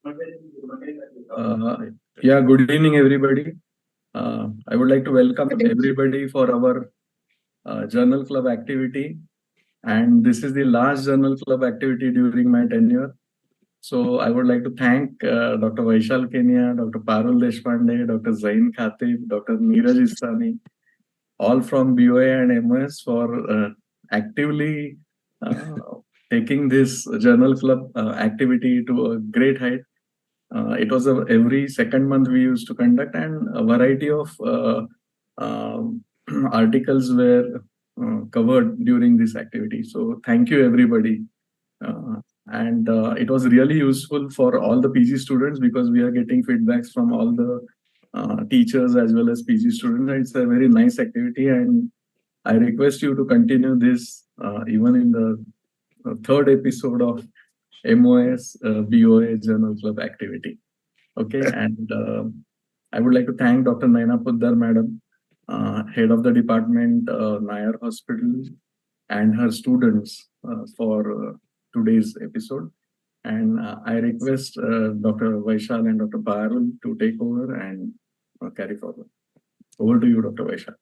Uh, yeah, good evening, everybody. I would like to welcome everybody for our journal club activity. And this is the last journal club activity during my tenure. So I would like to thank Dr. Vaishal Kenya, Dr. Parul Deshpande, Dr. Zain Khatib, Dr. Neeraj Istani, all from BOA and MOS for actively uh, taking this journal club activity to a great height. It was every second month we used to conduct, and a variety of um, articles were covered during this activity. So thank you, everybody. And it was really useful for all the PG students because we are getting feedbacks from all the teachers as well as PG students. It's a very nice activity, and I request you to continue this even in the third episode of MOS BOA Journal Club activity. Okay, and I would like to thank Dr. Naina Puddar, Madam, Head of the Department, Nayar Hospital, and her students for today's episode. And I request Dr. Vaishal and Dr. Parul to take over and carry forward. Over to you, Dr. Vaishal.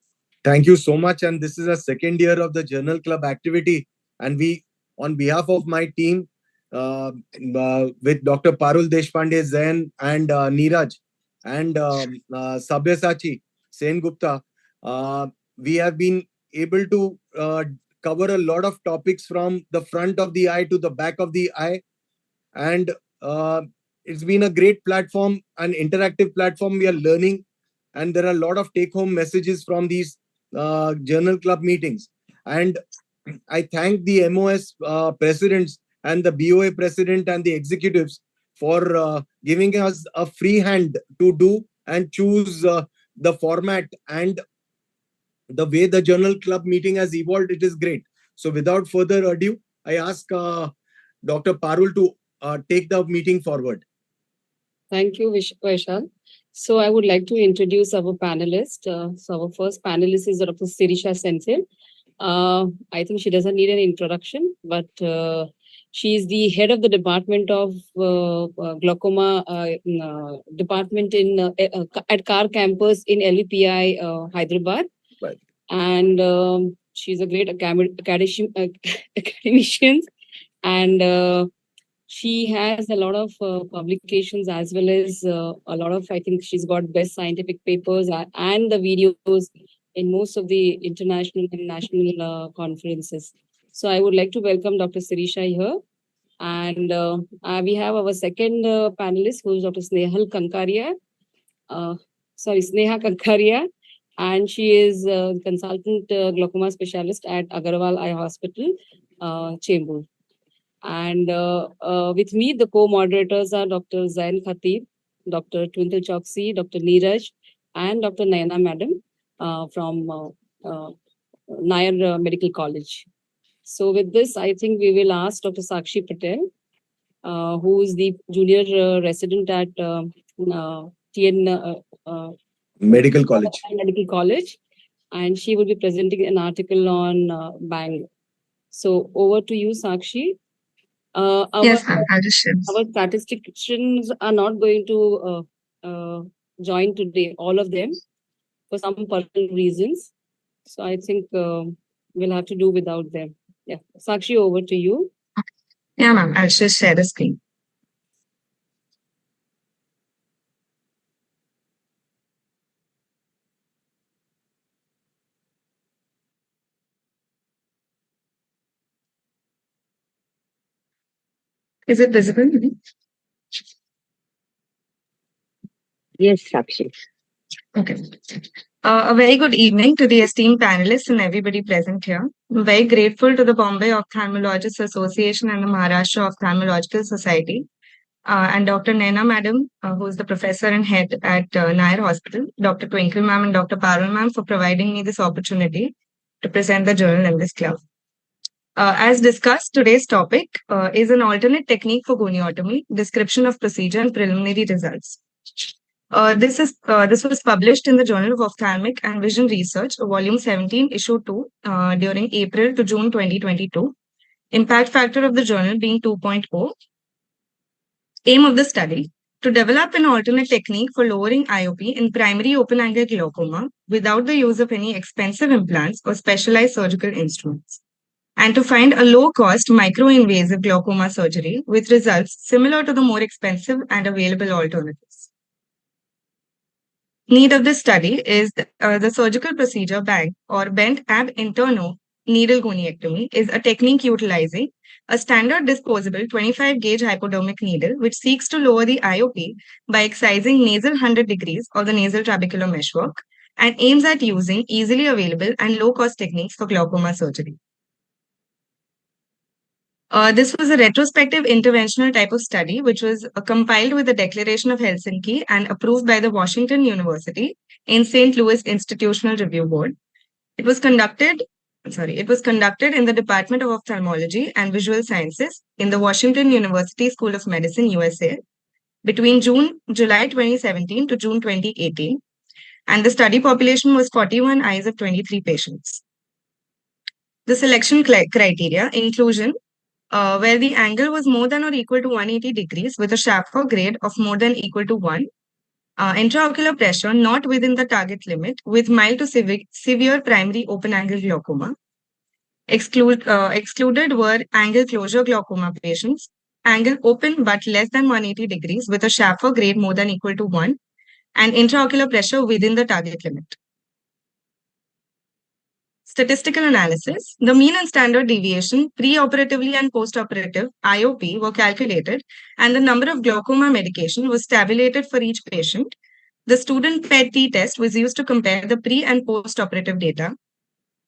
Thank you so much. And this is a second year of the Journal Club activity. And we, on behalf of my team, with Dr. Parul Deshpande, Zain, and Neeraj, and Sabyasachi, Sen Gupta, we have been able to cover a lot of topics from the front of the eye to the back of the eye. And it's been a great platform, an interactive platform. We are learning, and there are a lot of take-home messages from these journal club meetings. And I thank the MOS presidents and the BOA president and the executives for giving us a free hand to do and choose the format and the way the journal club meeting has evolved. It is great. So without further ado, I ask Dr. Parul to take the meeting forward. Thank you, Vaishal. So I would like to introduce our panelist. So our first panelist is Dr. Sirisha Senthil. I think she doesn't need an introduction, but she is the head of the department of glaucoma department in at CAR campus in LVPI, Hyderabad. Right. And she's a great academician, and she has a lot of publications as well as a lot of, I think she's got best scientific papers and the videos in most of the international and national conferences. So I would like to welcome Dr. Sirisha here. And we have our second panelist, who is Dr. Sneha Kankaria. And she is a consultant glaucoma specialist at Agarwal Eye Hospital, Chembur. And with me, the co-moderators are Dr. Zain Khatib, Dr. Twintle Choksi, Dr. Neeraj, and Dr. Naina Madam from Nayar Medical College. So with this, I think we will ask Dr. Sakshi Patel, who is the junior resident at TN Medical College, and she will be presenting an article on Bang. So over to you, Sakshi. Yes, ma'am. I'll just share. Our statisticians are not going to join today, all of them, for some personal reasons. So I think we'll have to do without them. Yeah, Sakshi, over to you. Yeah, ma'am. I'll just share the screen. Is it visible? Yes, Sakshi. Okay. A very good evening to the esteemed panelists and everybody present here. I'm very grateful to the Bombay Ophthalmologists Association and the Maharashtra Ophthalmological Society and Dr. Naina Madam, who is the professor and head at Nayar Hospital, Dr. Twinkle Ma'am and Dr. Parul Ma'am for providing me this opportunity to present the journal in this club. As discussed, today's topic is an alternate technique for goniotomy, description of procedure and preliminary results. This was published in the Journal of Ophthalmic and Vision Research, volume 17, issue 2, during April to June 2022. Impact factor of the journal being 2.0. Aim of the study: to develop an alternate technique for lowering IOP in primary open-angle glaucoma without the use of any expensive implants or specialized surgical instruments, and to find a low-cost micro-invasive glaucoma surgery with results similar to the more expensive and available alternatives. Need of this study is the surgical procedure BAG, or bent ab interno needle goniectomy, is a technique utilizing a standard disposable 25 gauge hypodermic needle which seeks to lower the IOP by excising nasal 100 degrees of the nasal trabecular meshwork and aims at using easily available and low-cost techniques for glaucoma surgery. This was a retrospective interventional type of study, which was compiled with the Declaration of Helsinki and approved by the Washington University in St. Louis Institutional Review Board. It was conducted in the Department of Ophthalmology and Visual Sciences in the Washington University School of Medicine, USA, between July 2017 to June 2018. And the study population was 41 eyes of 23 patients. The selection criteria: inclusion, where the angle was more than or equal to 180 degrees with a Schaffhauer grade of more than equal to 1. Intraocular pressure not within the target limit with mild to severe primary open-angle glaucoma. Excluded were angle closure glaucoma patients, angle open but less than 180 degrees with a Schaffhauer grade more than equal to 1, and intraocular pressure within the target limit. Statistical analysis: the mean and standard deviation pre-operatively and post-operative IOP were calculated, and the number of glaucoma medication was tabulated for each patient. The student PET-T test was used to compare the pre- and post-operative data.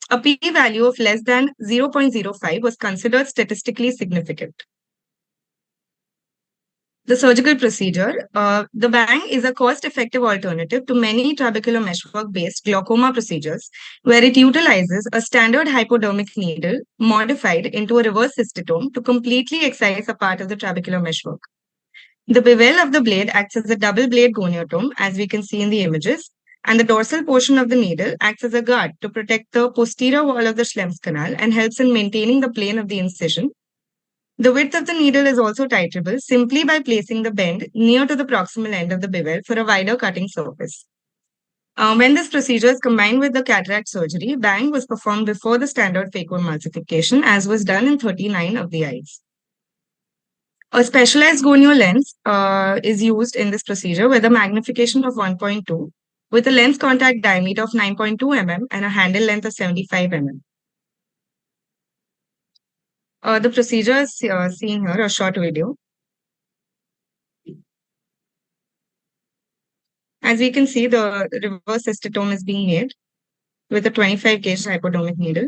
A p-value of less than 0.05 was considered statistically significant. The surgical procedure: the BANG is a cost-effective alternative to many trabecular meshwork-based glaucoma procedures, where it utilizes a standard hypodermic needle modified into a reverse cystotome to completely excise a part of the trabecular meshwork. The bevel of the blade acts as a double blade goniotome, as we can see in the images, and the dorsal portion of the needle acts as a guard to protect the posterior wall of the Schlemm's canal and helps in maintaining the plane of the incision. The width of the needle is also titrable simply by placing the bend near to the proximal end of the bevel for a wider cutting surface. When this procedure is combined with the cataract surgery, BANG was performed before the standard phacoemulsification, as was done in 39 of the eyes. A specialized gonio lens is used in this procedure with a magnification of 1.2 with a lens contact diameter of 9.2 mm and a handle length of 75 mm. The procedure is seen here, a short video. As we can see, the reverse cystotome is being made with a 25 gauge hypodermic needle.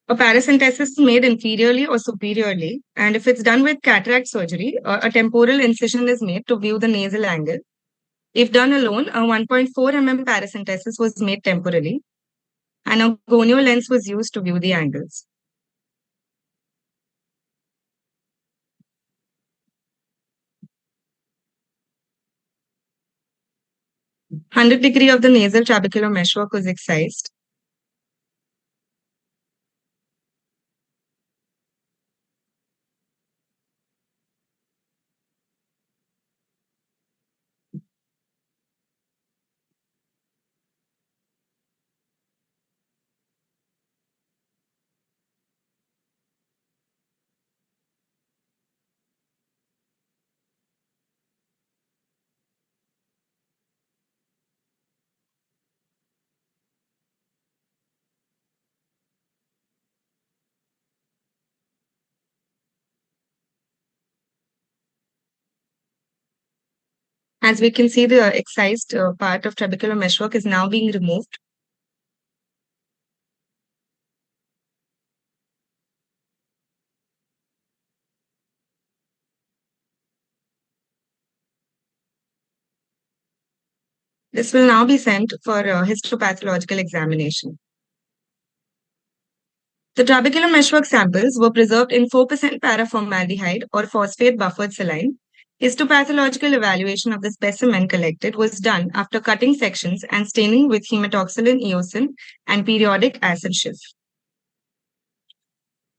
A paracentesis is made inferiorly or superiorly, and if it's done with cataract surgery, a temporal incision is made to view the nasal angle. If done alone, a 1.4 mm paracentesis was made temporally, and a gonio lens was used to view the angles. 100 degree of the nasal trabecular meshwork was excised. As we can see, the excised part of trabecular meshwork is now being removed. This will now be sent for histopathological examination. The trabecular meshwork samples were preserved in 4% paraformaldehyde or phosphate buffered saline. Histopathological evaluation of the specimen collected was done after cutting sections and staining with hematoxylin eosin and periodic acid shift.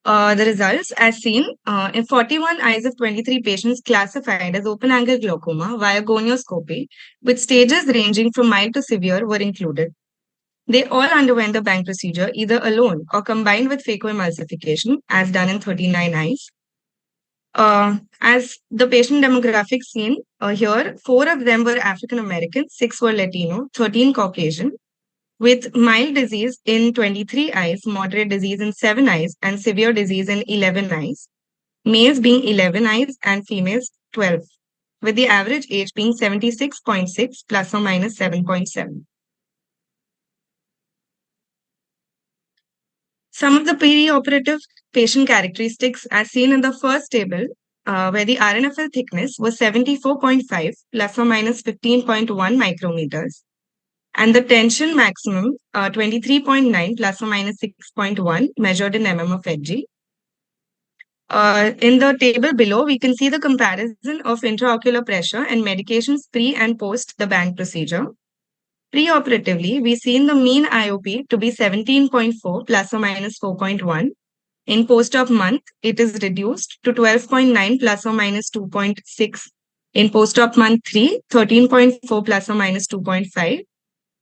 The results as seen in 41 eyes of 23 patients classified as open-angle glaucoma via gonioscopy with stages ranging from mild to severe were included. They all underwent the Bank procedure either alone or combined with phacoemulsification as done in 39 eyes. As the patient demographics seen here, 4 of them were African American, 6 were Latino, 13 Caucasian, with mild disease in 23 eyes, moderate disease in 7 eyes, and severe disease in 11 eyes. Males being 11 eyes and females 12, with the average age being 76.6 plus or minus 7.7. Some of the perioperative patient characteristics as seen in the first table, where the RNFL thickness was 74.5 plus or minus 15.1 micrometers, and the tension maximum 23.9 plus or minus 6.1 measured in mm of Hg. In the table below, we can see the comparison of intraocular pressure and medications pre and post the Bank procedure. Preoperatively, we seen the mean IOP to be 17.4 plus or minus 4.1. In post-op month, it is reduced to 12.9 plus or minus 2.6. In post-op month 3, 13.4 plus or minus 2.5.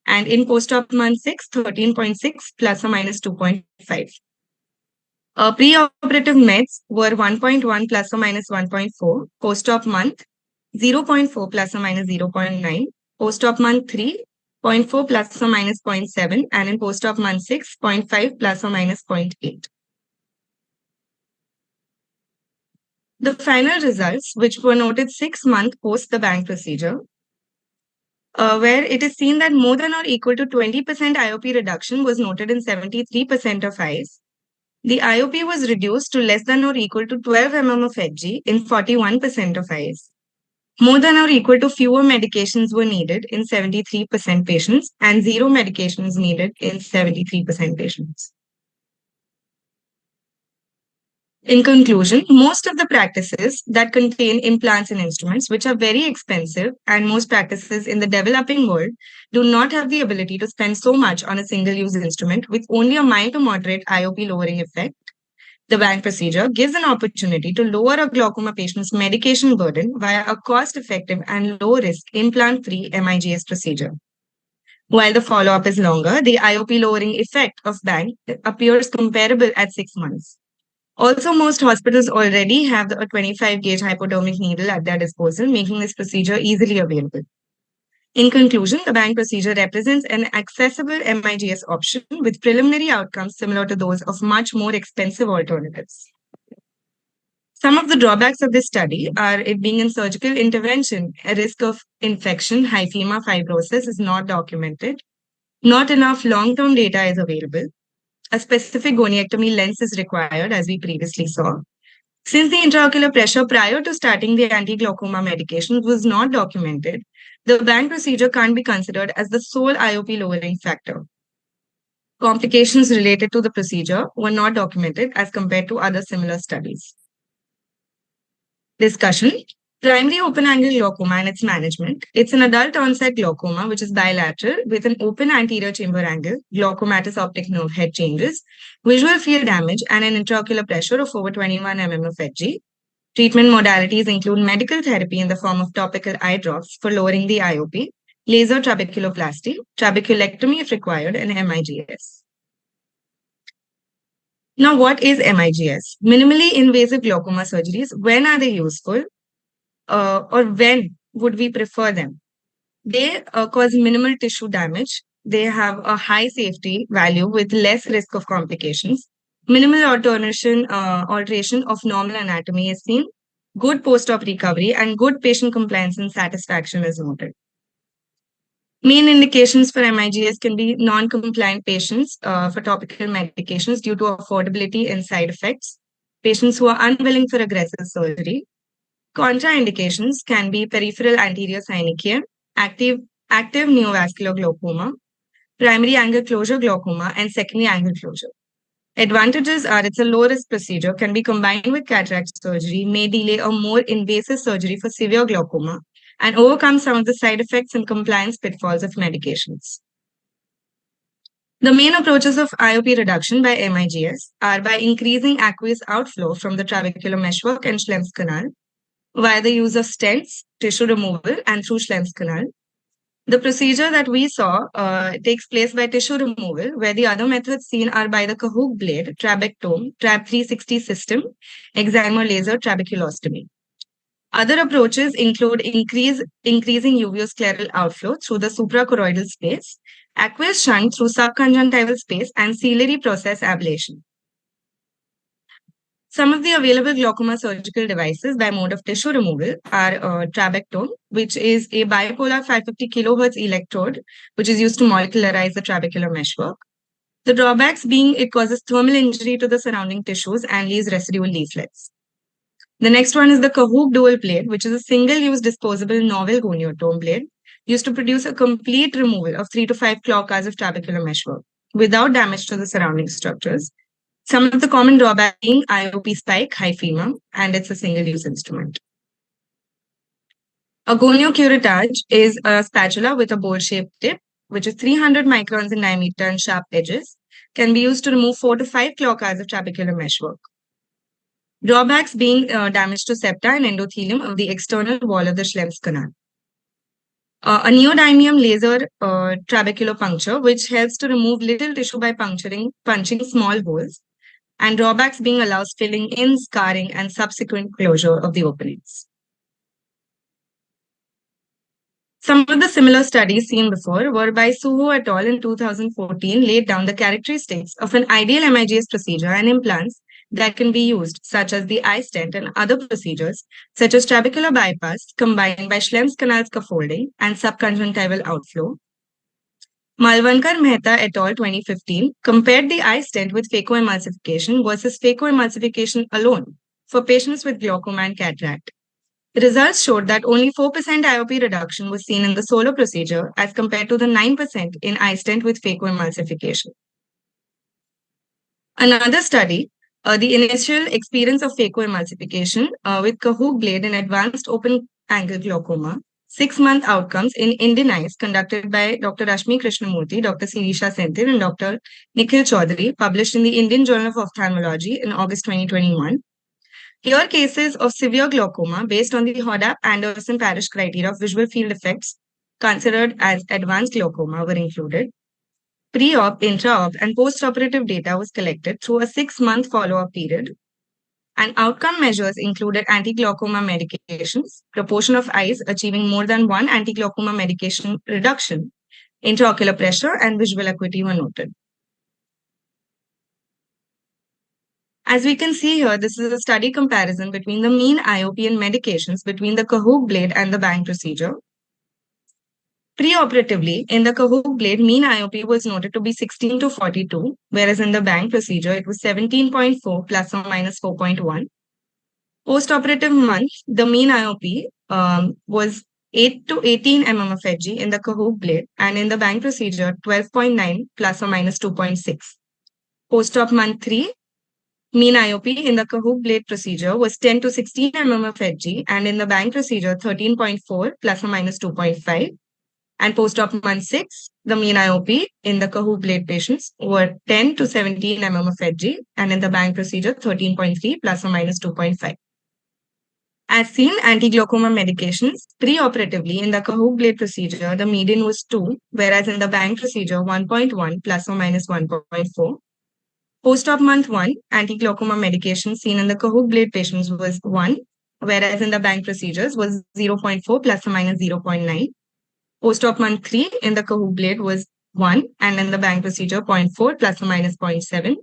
And in post-op month 6, 13.6 plus or minus 2.5. Preoperative meds were 1.1 plus or minus 1.4. Post-op month 0.4 plus or minus 0.9. Post-op month 3, 0.4 plus or minus 0.7. And in post-op month 6, 0.5 plus or minus 0.8. The final results, which were noted 6 months post the Bank procedure, where it is seen that more than or equal to 20% IOP reduction was noted in 73% of eyes. The IOP was reduced to less than or equal to 12 mm of Hg in 41% of eyes. More than or equal to fewer medications were needed in 73% patients and 0 medications needed in 73% patients. In conclusion, most of the practices that contain implants and instruments, which are very expensive, and most practices in the developing world do not have the ability to spend so much on a single-use instrument with only a mild to moderate IOP lowering effect. The Bank procedure gives an opportunity to lower a glaucoma patient's medication burden via a cost-effective and low-risk implant-free MIGS procedure. While the follow-up is longer, the IOP lowering effect of Bank appears comparable at 6 months. Also, most hospitals already have a 25-gauge hypodermic needle at their disposal, making this procedure easily available. In conclusion, the Bank procedure represents an accessible MIGS option with preliminary outcomes similar to those of much more expensive alternatives. Some of the drawbacks of this study are it being in surgical intervention, a risk of infection, hyphema, fibrosis is not documented. Not enough long-term data is available. A specific goniectomy lens is required, as we previously saw. Since the intraocular pressure prior to starting the anti-glaucoma medication was not documented, the Bank procedure can't be considered as the sole IOP lowering factor. Complications related to the procedure were not documented as compared to other similar studies. Discussion. Primary open-angle glaucoma and its management. It's an adult onset glaucoma, which is bilateral with an open anterior chamber angle, glaucomatous optic nerve head changes, visual field damage, and an intraocular pressure of over 21 mm of Hg. Treatment modalities include medical therapy in the form of topical eye drops for lowering the IOP, laser trabeculoplasty, trabeculectomy if required, and MIGS. Now, what is MIGS? Minimally invasive glaucoma surgeries. When are they useful? Or when would we prefer them? They cause minimal tissue damage. They have a high safety value with less risk of complications. Minimal alteration of normal anatomy is seen. Good post-op recovery and good patient compliance and satisfaction is noted. Main indications for MIGS can be non-compliant patients for topical medications due to affordability and side effects, patients who are unwilling for aggressive surgery. Contraindications can be peripheral anterior synechia, active neovascular glaucoma, primary angle closure glaucoma, and secondary angle closure. Advantages are it's a low-risk procedure, can be combined with cataract surgery, may delay a more invasive surgery for severe glaucoma, and overcome some of the side effects and compliance pitfalls of medications. The main approaches of IOP reduction by MIGS are by increasing aqueous outflow from the trabecular meshwork and Schlemm's canal via the use of stents, tissue removal, and through Schlemm's canal. The procedure that we saw takes place by tissue removal, where the other methods seen are by the Kahook blade, trabectome, Trab 360 system, excimer laser trabeculostomy. Other approaches include increasing uveoscleral outflow through the suprachoroidal space, aqueous shunt through subconjunctival space, and ciliary process ablation. Some of the available glaucoma surgical devices by mode of tissue removal are trabectome, which is a bipolar 550 kilohertz electrode, which is used to molecularize the trabecular meshwork. The drawbacks being it causes thermal injury to the surrounding tissues and leaves residual leaflets. The next one is the Kahook dual blade, which is a single-use disposable novel goniotome blade used to produce a complete removal of 3 to 5 clock hours of trabecular meshwork without damage to the surrounding structures. Some of the common drawbacks being IOP spike, hyphema, and it's a single-use instrument. A goniocurettage is a spatula with a bowl-shaped tip, which is 300 microns in diameter and sharp edges, can be used to remove 4 to 5 clock hours of trabecular meshwork. Drawbacks being damage to septa and endothelium of the external wall of the Schlemm's canal. A neodymium laser trabecular puncture, which helps to remove little tissue by punching small holes, and drawbacks being allows filling in, scarring, and subsequent closure of the openings. Some of the similar studies seen before were by Suho et al. In 2014 laid down the characteristics of an ideal MIGS procedure and implants that can be used, such as the eye stent and other procedures, such as trabecular bypass combined by Schlemm's canal scaffolding and subconjunctival outflow. Malvankar Mehta et al. 2015 compared the eye stent with phacoemulsification versus phacoemulsification alone for patients with glaucoma and cataract. The results showed that only 4% IOP reduction was seen in the solo procedure as compared to the 9% in eye stent with phacoemulsification. Another study, the initial experience of phacoemulsification with Kahook blade in advanced open angle glaucoma, 6-month outcomes in Indian eyes conducted by Dr. Rashmi Krishnamurthy, Dr. Sirisha Senthil, and Dr. Nikhil Chaudhary, published in the Indian Journal of Ophthalmology in August 2021. Here, cases of severe glaucoma based on the Hoddap-Anderson-Parrish criteria of visual field effects considered as advanced glaucoma were included. Pre-op, intra-op, and post-operative data was collected through a 6-month follow-up period. And outcome measures included anti-glaucoma medications, proportion of eyes achieving more than one anti-glaucoma medication reduction, intraocular pressure, and visual acuity were noted. As we can see here, this is a study comparison between the mean IOP and medications between the Kahook blade and the bang procedure. Preoperatively, in the Kahook blade, mean IOP was noted to be 16 to 42, whereas in the bang procedure, it was 17.4 plus or minus 4.1. Post-operative month, the mean IOP was 8 to 18 mm of Hg in the Kahook blade, and in the bang procedure, 12.9 plus or minus 2.6. Post-op month 3, mean IOP in the Kahook blade procedure was 10 to 16 mm of Hg, and in the bang procedure, 13.4 plus or minus 2.5. And post-op month 6, the mean IOP in the Kahook blade patients were 10 to 17 mm of Hg, and in the bang procedure, 13.3 plus or minus 2.5. As seen, anti-glaucoma medications pre-operatively in the Kahook blade procedure, the median was 2, whereas in the bang procedure, 1.1 plus or minus 1.4. Post-op month 1, anti-glaucoma medication seen in the Kahook blade patients was 1, whereas in the bang procedures was 0.4 plus or minus 0.9. Post-op month 3 in the Kahook blade was 1, and in the bang procedure 0.4 plus or minus 0.7.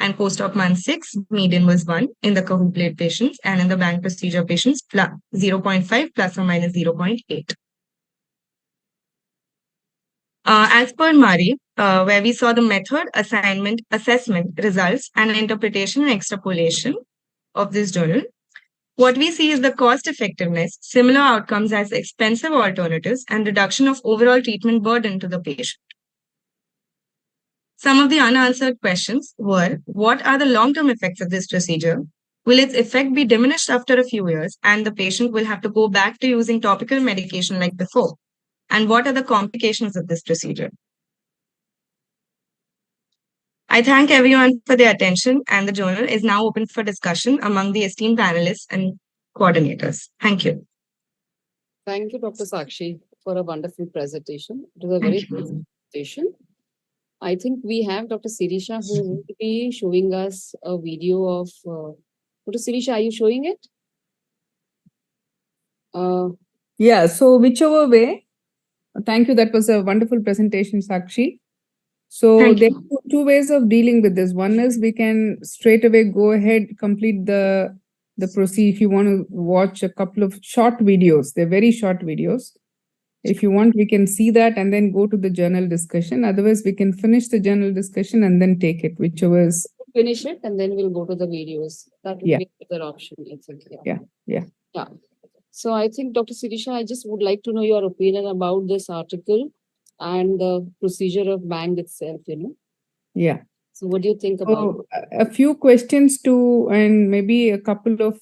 And post-op month 6, median was 1 in the Kahook blade patients, and in the bang procedure patients 0.5 plus or minus 0.8. As per Mari, where we saw the method, assignment, assessment, results, and interpretation and extrapolation of this journal, what we see is the cost effectiveness, similar outcomes as expensive alternatives, and reduction of overall treatment burden to the patient. Some of the unanswered questions were, what are the long-term effects of this procedure? Will its effect be diminished after a few years, and the patient will have to go back to using topical medication like before? And what are the complications of this procedure? I thank everyone for their attention, and the journal is now open for discussion among the esteemed panelists and coordinators. Thank you. Thank you, Dr. Sakshi, for a wonderful presentation. It was a very Thank you. nice presentation. I think we have Dr. Sirisha who will be showing us a video of. Dr. Sirisha, are you showing it? Yeah, so whichever way. Thank you. That was a wonderful presentation, Sakshi. So Thank there you. are two ways of dealing with this. One is we can straight away go ahead, complete the procedure. If you want to watch a couple of short videos, they're very short videos. If you want, we can see that and then go to the journal discussion. Otherwise, we can finish the journal discussion and then take it, whichever is. Finish it and then we'll go to the videos. That would Yeah. be another option. Exactly. Yeah. So I think, Dr. Sirisha, I just would like to know your opinion about this article and the procedure of bang itself, Yeah. So what do you think about it? So a few questions to, and maybe a couple of,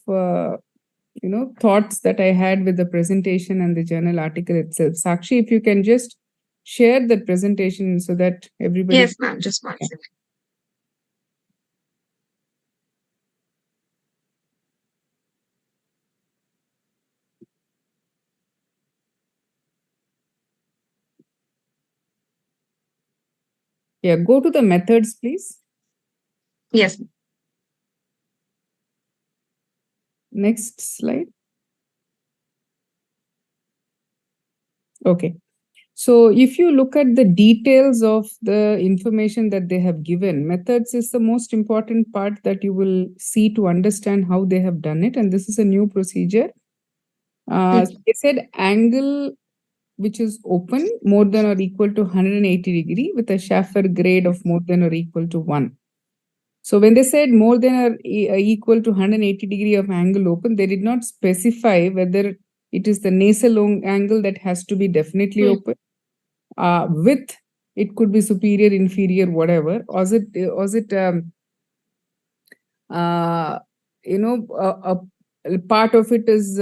thoughts that I had with the presentation and the journal article itself. Sakshi, if you can just share the presentation so that everybody. Yes, ma'am. Just one second. Yeah, go to the methods, please. Yes. Next slide. Okay. So if you look at the details of the information that they have given, methods is the most important part that you will see to understand how they have done it. And this is a new procedure. They said angle which is open more than or equal to 180 degree with a Schaffer grade of more than or equal to 1. So when they said more than or equal to 180 degree of angle open, they did not specify whether it is the nasal angle that has to be definitely open. Width, it could be superior, inferior, whatever. Or is it a part of it is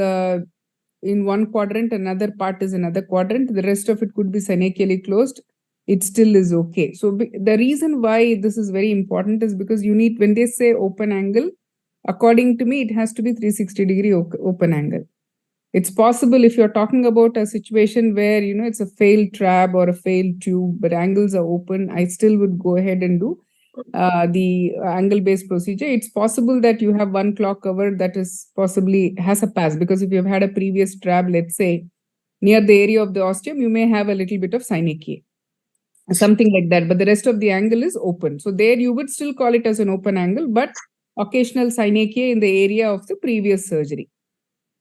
in one quadrant, another part is another quadrant, the rest of it could be synechially closed, it still is okay. So the reason why this is very important is because you need, when they say open angle, according to me, it has to be 360 degree open angle. It's possible if you're talking about a situation where, it's a failed trap or a failed tube, but angles are open, I still would go ahead and do the angle-based procedure. It's possible that you have one clock cover that is possibly has a pass, because if you've had a previous trap, let's say, near the area of the ostium, you may have a little bit of synechia, something like that, but the rest of the angle is open. So there you would still call it as an open angle, but occasional synechia in the area of the previous surgery.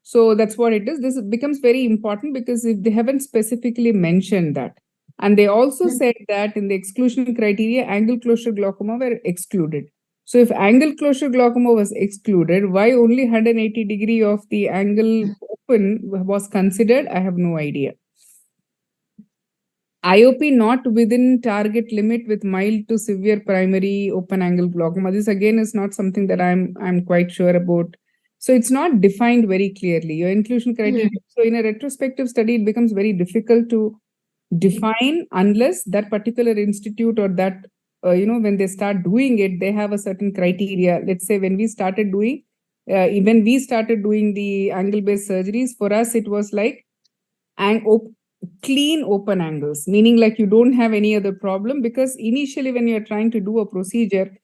So that's what it is. This becomes very important because if they haven't specifically mentioned that. And they also said that in the exclusion criteria, angle closure glaucoma were excluded. So if angle closure glaucoma was excluded, why only 180 degree of the angle open was considered? I have no idea. IOP not within target limit with mild to severe primary open angle glaucoma. This again is not something that I'm quite sure about. So it's not defined very clearly. Your inclusion criteria. So in a retrospective study, it becomes very difficult to define unless that particular institute or that, when they start doing it, they have a certain criteria. Let's say when we started doing the angle-based surgeries, for us, it was like clean open angles, meaning like you don't have any other problem, because initially when you're trying to do a procedure,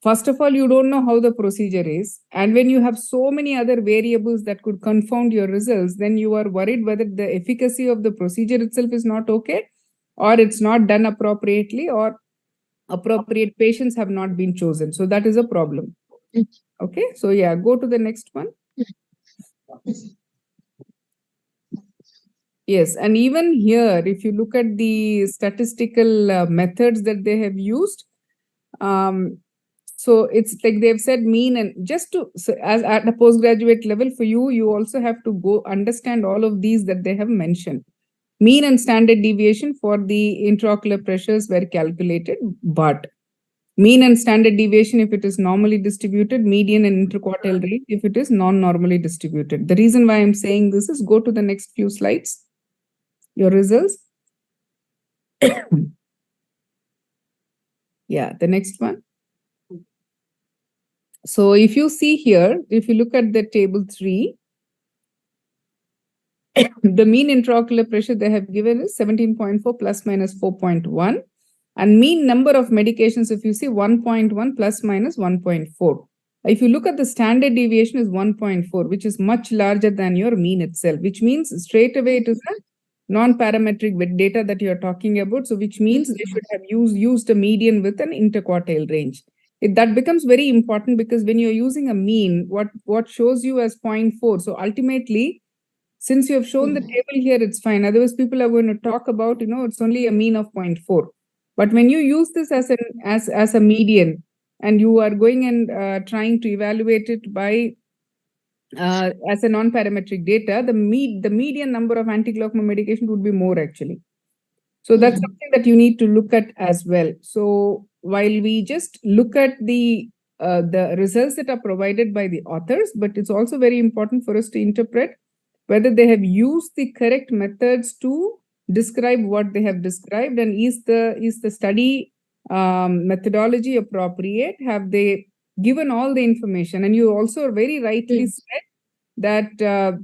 first of all, you don't know how the procedure is. And when you have so many other variables that could confound your results, then you are worried whether the efficacy of the procedure itself is not okay, or it's not done appropriately, or appropriate patients have not been chosen. So that is a problem. Okay, so yeah, go to the next one. Yes, and even here, if you look at the statistical methods that they have used, so it's like they've said mean, and just to, so as at a postgraduate level for you, you also have to go understand all of these that they have mentioned. Mean and standard deviation for the intraocular pressures were calculated, but mean and standard deviation if it is normally distributed, median and interquartile rate if it is non-normally distributed. The reason why I'm saying this is, go to the next few slides. Your results. Yeah, the next one. So if you see here, if you look at the table 3, the mean intraocular pressure they have given is 17.4 plus minus 4.1. And mean number of medications, if you see 1.1 plus minus 1.4. If you look at the standard deviation is 1.4, which is much larger than your mean itself, which means straight away it is a non-parametric data that you're talking about. So which means they should have used a median with an interquartile range. That becomes very important because when you're using a mean, what shows you as 0.4. So ultimately, since you have shown the table here, it's fine. Otherwise, people are going to talk about, it's only a mean of 0.4. But when you use this as a median and you are going and trying to evaluate it by as a non-parametric data, the median number of anti-glaucoma medication would be more actually. So that's something that you need to look at as well. So while we just look at the results that are provided by the authors, but it's also very important for us to interpret whether they have used the correct methods to describe what they have described, and is the study methodology appropriate? Have they given all the information? And you also very rightly said that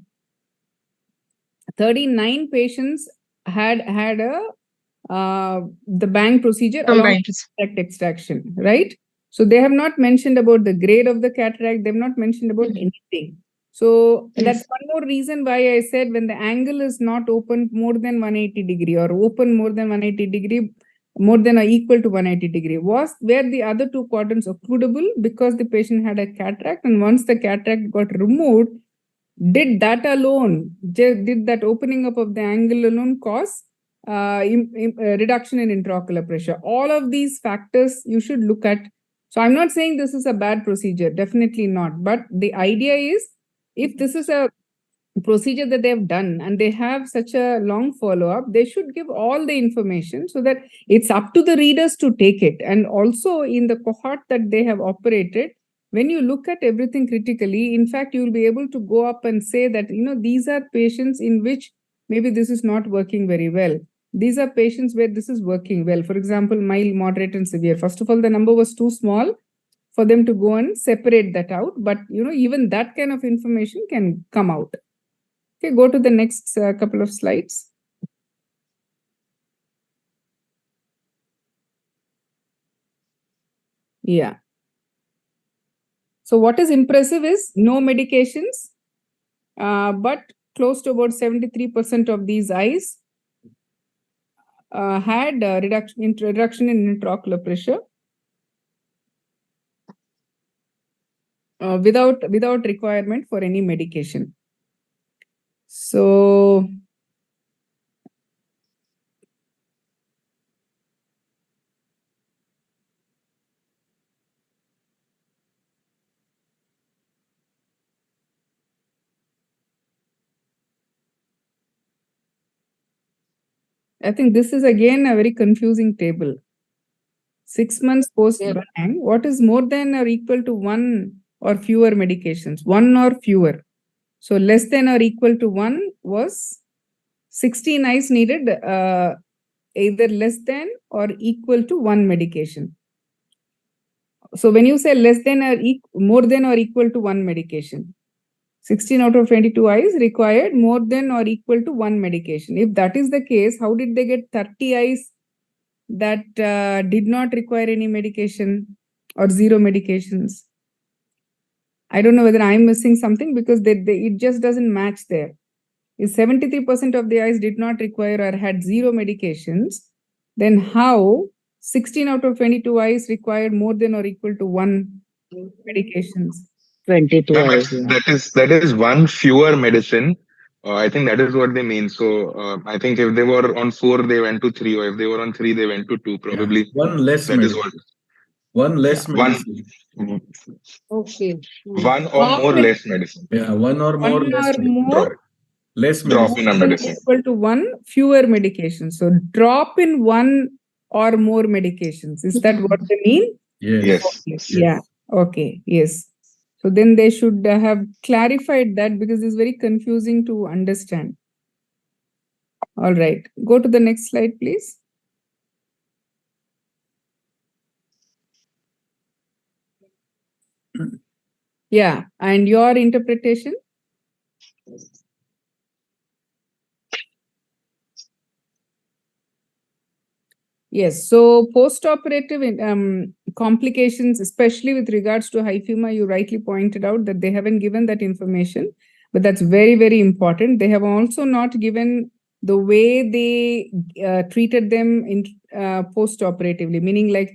39 patients had the bang procedure along with cataract extraction, right? So they have not mentioned about the grade of the cataract. They've not mentioned about anything. So that's one more reason why I said when the angle is not open more than 180 degree or open more than 180 degree, more than or equal to 180 degree, were the other two quadrants occludable because the patient had a cataract, and once the cataract got removed, did that alone, did that opening up of the angle alone cause reduction in intraocular pressure? All of these factors you should look at. So I'm not saying this is a bad procedure, definitely not. But the idea is, if this is a procedure that they have done and they have such a long follow-up, they should give all the information so that it's up to the readers to take it. And also in the cohort that they have operated, when you look at everything critically, in fact, you will be able to go up and say that, these are patients in which maybe this is not working very well. These are patients where this is working well. For example, mild, moderate, and severe. First of all, the number was too small for them to go and separate that out. But, even that kind of information can come out. Okay, go to the next couple of slides. Yeah. So what is impressive is no medications, but close to about 73% of these eyes had reduction in intraocular pressure without requirement for any medication. So I think this is again a very confusing table. 6 months post-bang, what is more than or equal to 1 or fewer medications? 1 or fewer. So less than or equal to 1 was 16 eyes needed either less than or equal to 1 medication. So when you say less than or more than or equal to 1 medication, 16 out of 22 eyes required more than or equal to 1 medication. If that is the case, how did they get 30 eyes that did not require any medication or 0 medications? I don't know whether I'm missing something because it just doesn't match there. If 73% of the eyes did not require or had 0 medications, then how 16 out of 22 eyes required more than or equal to 1 medications? 22 eyes. That is 1 fewer medicine. I think that is what they mean. So I think if they were on 4, they went to 3, or if they were on 3, they went to 2. Probably 1 less that is medicine. what. 1 less medicine. Okay. 1 or more less medicine. Yeah, 1 or more less medicine. Less Drop medicine. in a medicine. Equal to 1 fewer medications. So drop in 1 or more medications. Is that what they mean? Yes. Yeah. Okay. Yes. So then they should have clarified that because it's very confusing to understand. All right. Go to the next slide, please. Yeah. And your interpretation? Yes. So post-operative complications, especially with regards to hyphema, you rightly pointed out that they haven't given that information, but that's very, very important. They have also not given the way they treated them in post-operatively, meaning like,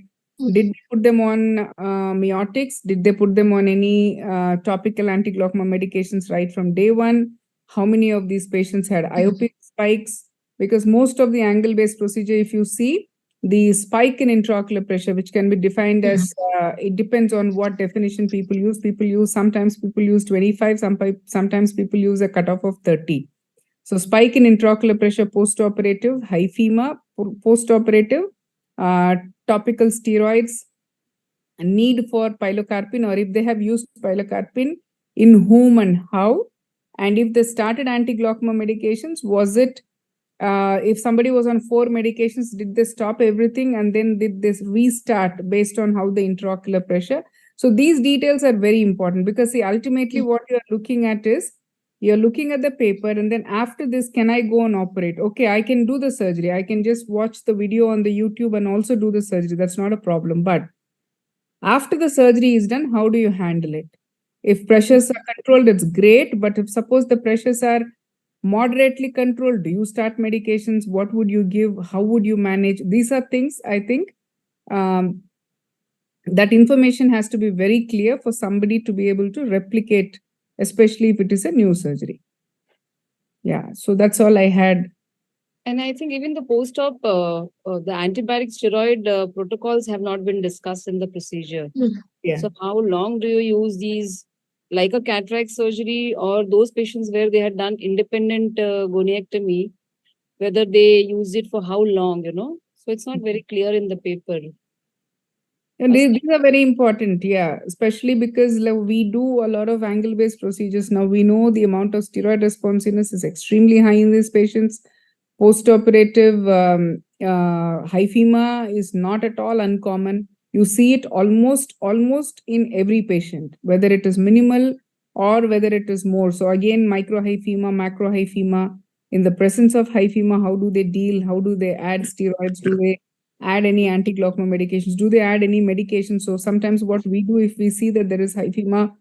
did they put them on meiotics? Did they put them on any topical anti-glaucoma medications right from day one? How many of these patients had IOP spikes? Because most of the angle-based procedure, if you see, the spike in intraocular pressure, which can be defined as, it depends on what definition people use. Sometimes people use 25, sometimes people use a cutoff of 30. So spike in intraocular pressure post-operative, hyphema post-operative, topical steroids, need for pilocarpine, or if they have used pilocarpine, in whom and how. And if they started anti-glaucoma medications, was it if somebody was on 4 medications, did they stop everything and then did this restart based on how the intraocular pressure? So these details are very important, because see, ultimately what you're looking at is, you're looking at the paper, and then after this, can I go and operate? Okay, I can do the surgery. I can just watch the video on the YouTube and also do the surgery. That's not a problem. But after the surgery is done, how do you handle it? If pressures are controlled, it's great. But if suppose the pressures are moderately controlled, do you start medications? What would you give? How would you manage? These are things, I think, that information has to be very clear for somebody to be able to replicate, especially if it is a new surgery. Yeah, so that's all I had. And I think even the post-op, the antibiotic steroid protocols have not been discussed in the procedure. Yeah. So how long do you use these, like a cataract surgery, or those patients where they had done independent goniectomy, whether they use it for how long, So it's not very clear in the paper. And these are very important, yeah, especially because we do a lot of angle-based procedures. Now we know the amount of steroid responsiveness is extremely high in these patients. Post-operative hyphema is not at all uncommon. You see it almost in every patient, whether it is minimal or whether it is more. So again, microhyphema, macrohyphema. In the presence of hyphema, how do they deal? How do they add steroids? Do they add any anti-glaucoma medications? Do they add any medication? So sometimes what we do, if we see that there is hyphema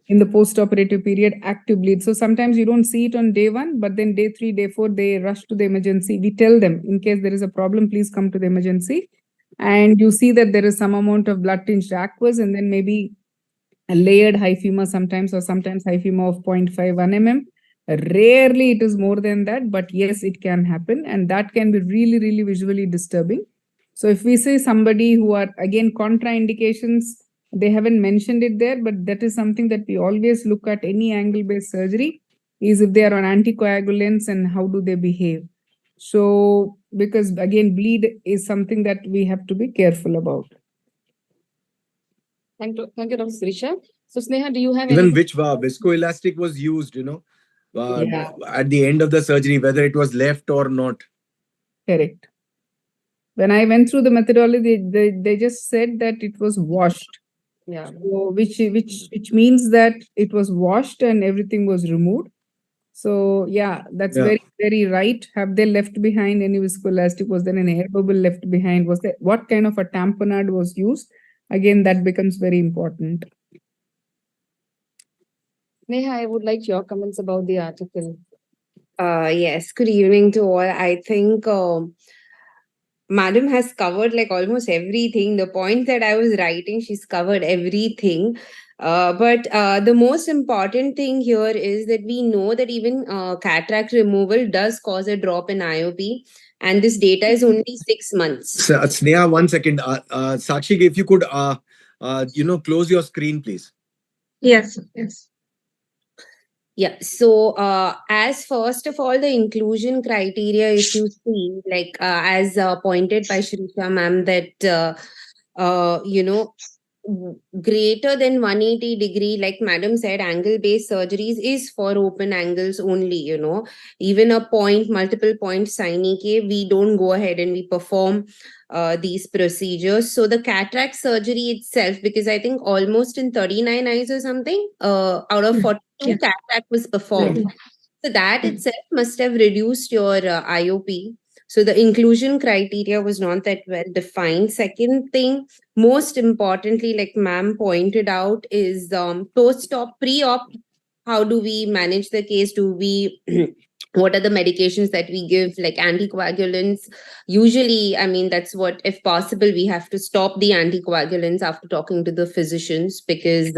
in the post-operative period, active bleed. So sometimes you don't see it on day 1, but then day 3, day 4, they rush to the emergency. We tell them, in case there is a problem, please come to the emergency. And you see that there is some amount of blood-tinged aqueous, and then maybe a layered hyphema sometimes, or sometimes hyphema of 0.5, 1 mm. Rarely it is more than that, but yes, it can happen. And that can be really, really visually disturbing. So if we say somebody who are, again, contraindications, they haven't mentioned it there, but that is something that we always look at any angle-based surgery, is if they are on anticoagulants and how do they behave. So, because again, bleed is something that we have to be careful about. Thank you, Dr. Sirisha. So Sneha, do you have Even any? which viscoelastic was used, at the end of the surgery, whether it was left or not. Correct. When I went through the methodology, they just said that it was washed. Yeah. So which means that it was washed and everything was removed. So yeah, that's very, very right. Have they left behind any viscoelastic? Was there an air bubble left behind? Was there, what kind of a tamponade was used? Again, that becomes very important. Neha, I would like your comments about the article. Yes, good evening to all. I think Madam has covered like almost everything. The points that I was writing, she's covered everything. But the most important thing here is that we know that even cataract removal does cause a drop in IOP, and this data is only 6 months. Sneha, 1 second. Sakshi, if you could, close your screen, please. Yes. Yeah, so as first of all, the inclusion criteria, if you see, like as pointed by Shrisha ma'am, that greater than 180 degree, like madam said, angle based surgeries is for open angles only, you know. Even a point, multiple point sine ke, we don't go ahead and we perform these procedures. So the cataract surgery itself, because I think almost in 39 eyes or something, out of 42 Yeah. cataract was performed. So that itself must have reduced your IOP. So the inclusion criteria was not that well defined. Second thing, most importantly, like ma'am pointed out, is post-op, pre-op. How do we manage the case? Do we what are the medications that we give, like anticoagulants? Usually, I mean, that's what, if possible, we have to stop the anticoagulants after talking to the physicians, because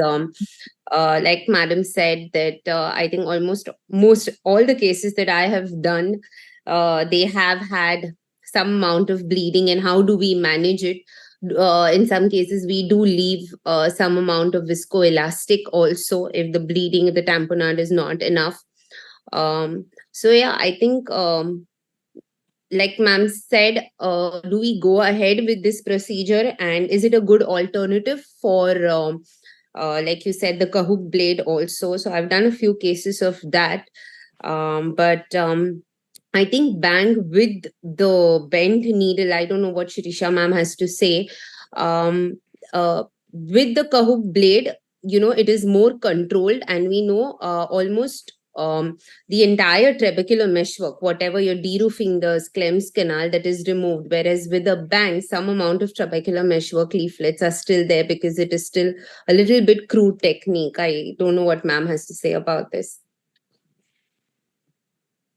like madam said, that I think almost most all the cases that I have done, they have had some amount of bleeding, and how do we manage it? In some cases we do leave some amount of viscoelastic also if the bleeding, the tamponade is not enough. So yeah, I think like ma'am said, do we go ahead with this procedure, and is it a good alternative for like you said, the Kahoot blade also? So I've done a few cases of that. But I think bang with the bent needle, I don't know what Shirisha ma'am has to say. um with the Kahoot blade, you know, it is more controlled, and we know almost the entire trabecular meshwork, whatever you're deroofing the Clem's canal, that is removed. Whereas with a bang, some amount of trabecular meshwork leaflets are still there, because it is still a little bit crude technique. I don't know what ma'am has to say about this.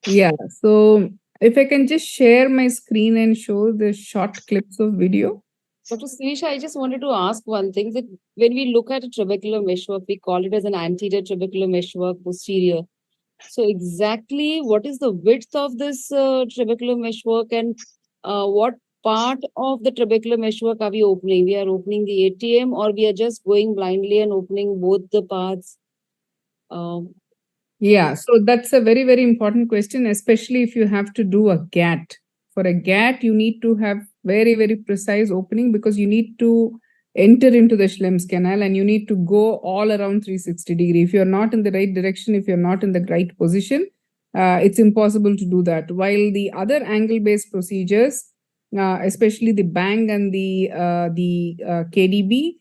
Yeah, so if I can just share my screen and show the short clips of video. Dr. Sirisha, I just wanted to ask one thing, that when we look at a trabecular meshwork, we call it as an anterior trabecular meshwork, posterior. So exactly what is the width of this trabecular meshwork, and what part of the trabecular meshwork are we opening? We are opening the ATM, or we are just going blindly and opening both the parts? Yeah, so that's a very, very important question, especially if you have to do a GAT. For a GAT, you need to have very, very precise opening, because you need to enter into the Schlemm's canal and you need to go all around 360 degree. If you're not in the right direction, if you're not in the right position, it's impossible to do that. While the other angle-based procedures, especially the bang and the KDB,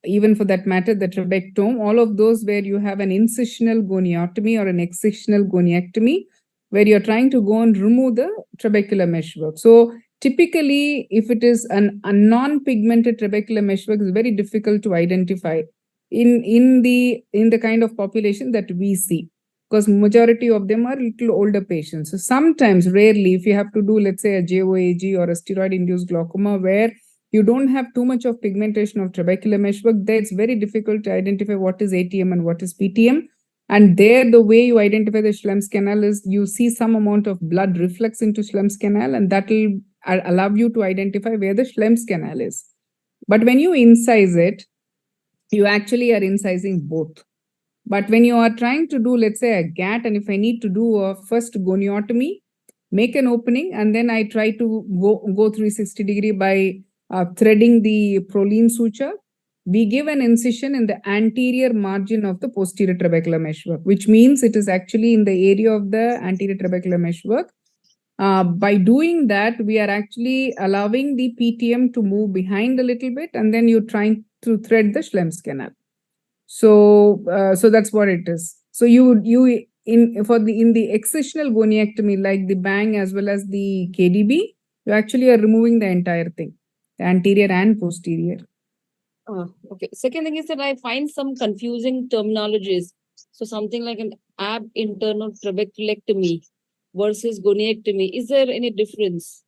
even for that matter, the trabectome, all of those where you have an incisional goniotomy or an excisional goniectomy, where you're trying to go and remove the trabecular meshwork. So typically, if it is a non-pigmented trabecular meshwork, it's very difficult to identify in the kind of population that we see, because majority of them are little older patients. So sometimes, rarely, if you have to do, let's say, a JOAG or a steroid-induced glaucoma, where you don't have too much of pigmentation of trabecular meshwork, there it's very difficult to identify what is ATM and what is PTM. And there, the way you identify the Schlemm's canal is you see some amount of blood reflex into Schlemm's canal, and that will allow you to identify where the Schlemm's canal is. But when you incise it, you actually are incising both. But when you are trying to do, let's say, a GAT, and if I need to do a first goniotomy, make an opening, and then I try to go 360 degree by threading the proline suture, we give an incision in the anterior margin of the posterior trabecular meshwork, which means it is actually in the area of the anterior trabecular meshwork. By doing that, we are actually allowing the PTM to move behind a little bit, and then you're trying to thread the Schlemm's canal. So that's what it is. So in the excisional goniectomy, like the bang as well as the KDB, you actually are removing the entire thing, the anterior and posterior. Okay. Second thing is that I find some confusing terminologies. So something like an ab internal trabeculectomy versus goniectomy. Is there any difference?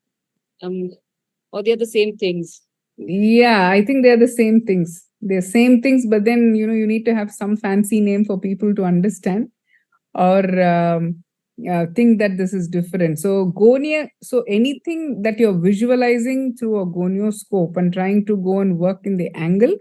Or they are the same things? Yeah, I think they're the same things. They're same things, but then you need to have some fancy name for people to understand, or think that this is different. So so anything that you're visualizing through a gonioscope and trying to go and work in the angle,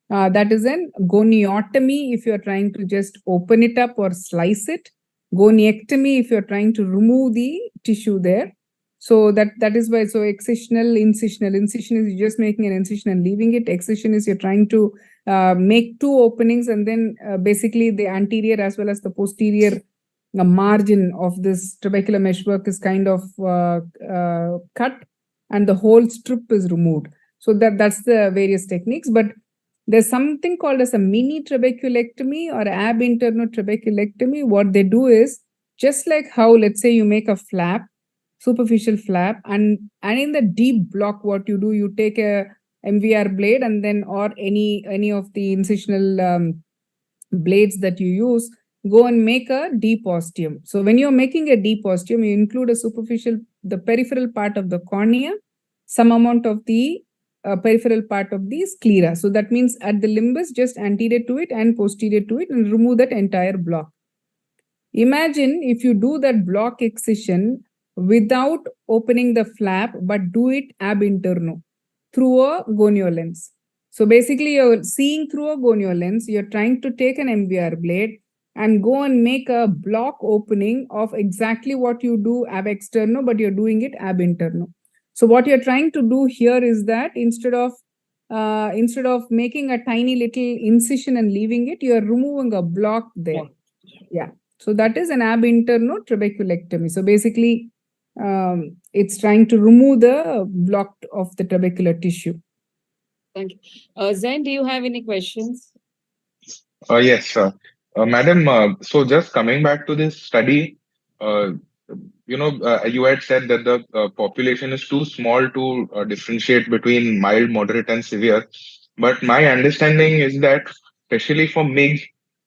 that is an goniotomy if you're trying to just open it up or slice it. Goniectomy if you're trying to remove the tissue there. So that is why. So excisional, incisional. Incision is just making an incision and leaving it. Excision is you're trying to make two openings, and then basically the anterior as well as the posterior margin of this trabecular meshwork is kind of cut, and the whole strip is removed. So that's the various techniques. But there's something called as a mini trabeculectomy or ab interno trabeculectomy. What they do is, just like how, let's say, you make a flap, superficial flap, and in the deep block, what you do, you take a MVR blade and then, or any of the incisional blades that you use, go and make a deep ostium. So when you're making a deep ostium, you include the peripheral part of the cornea, some amount of the peripheral part of the sclera. So that means at the limbus, just anterior to it and posterior to it, and remove that entire block. Imagine if you do that block excision without opening the flap, but do it ab interno through a gonio lens. So basically, you're seeing through a gonio lens, you're trying to take an MVR blade and go and make a block opening of exactly what you do ab externo, but you're doing it ab interno. So what you're trying to do here is that instead of making a tiny little incision and leaving it, you're removing a block there. Yeah. So that is an ab interno trabeculectomy. So basically, it's trying to remove the block of the trabecular tissue. Thank you. Zain, do you have any questions? Yes, madam. So just coming back to this study, you had said that the population is too small to differentiate between mild, moderate, and severe. But my understanding is that, especially for MIG,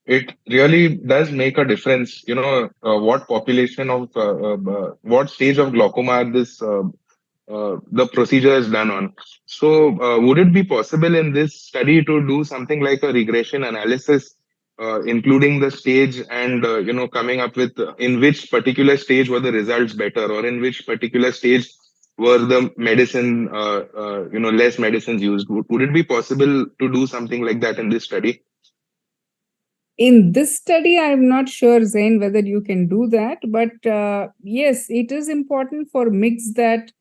it really does make a difference. What population of what stage of glaucoma the procedure is done on. So, would it be possible in this study to do something like a regression analysis, including the stage and coming up with in which particular stage were the results better, or in which particular stage were the medicine, less medicines used? Would it be possible to do something like that in this study? In this study, I'm not sure, Zain, whether you can do that. But yes, it is important for MIGS that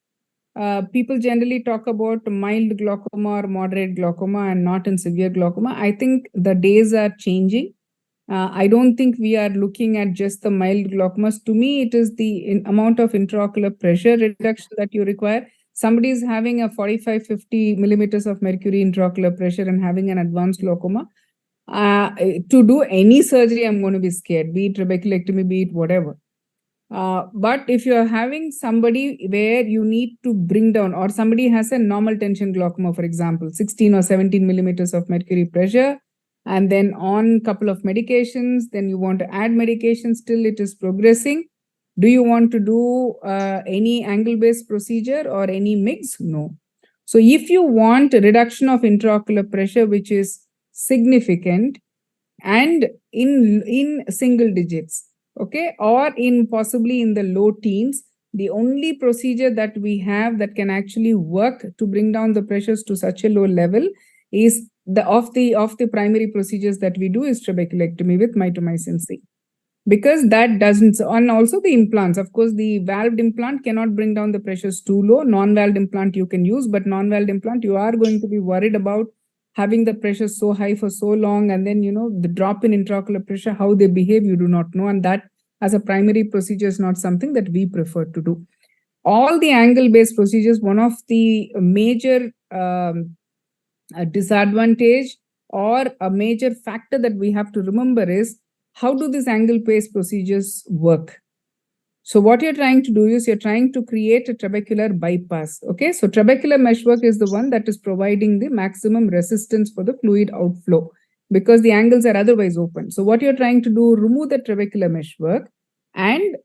people generally talk about mild glaucoma or moderate glaucoma and not in severe glaucoma. I think the days are changing. I don't think we are looking at just the mild glaucomas. To me, it is the amount of intraocular pressure reduction that you require. Somebody is having a 45-50 millimeters of mercury intraocular pressure and having an advanced glaucoma. To do any surgery, I'm going to be scared, be it trabeculectomy, be it whatever. But if you're having somebody where you need to bring down, or somebody has a normal tension glaucoma, for example, 16 or 17 millimeters of mercury pressure, and then on couple of medications, then you want to add medication, still it is progressing. Do you want to do any angle-based procedure or any mix? No. So if you want a reduction of intraocular pressure, which is significant and in single digits, okay, or in possibly in the low teens, the only procedure that we have that can actually work to bring down the pressures to such a low level is the primary procedures that we do is trabeculectomy with mitomycin C. Because that doesn't, and also the implants, of course, the valved implant cannot bring down the pressures too low. Non-valved implant you can use, but non-valved implant, you are going to be worried about having the pressure so high for so long, and then the drop in intraocular pressure, how they behave, you do not know, and that as a primary procedure is not something that we prefer to do. All the angle-based procedures, one of the major disadvantage or a major factor that we have to remember is, how do these angle-based procedures work? So what you're trying to do is you're trying to create a trabecular bypass. Okay, so trabecular meshwork is the one that is providing the maximum resistance for the fluid outflow because the angles are otherwise open. So what you're trying to do, remove the trabecular meshwork, and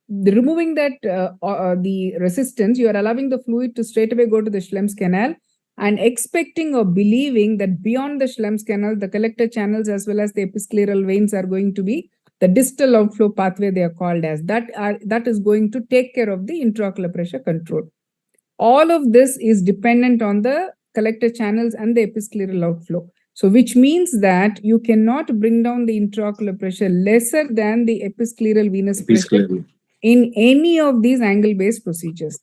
removing that the resistance, you are allowing the fluid to straight away go to the Schlemm's canal, and expecting or believing that beyond the Schlemm's canal, the collector channels as well as the episcleral veins are going to be the distal outflow pathway, they are called as. That is going to take care of the intraocular pressure control. All of this is dependent on the collector channels and the episcleral outflow. So which means that you cannot bring down the intraocular pressure lesser than the episcleral venous pressure in any of these angle-based procedures.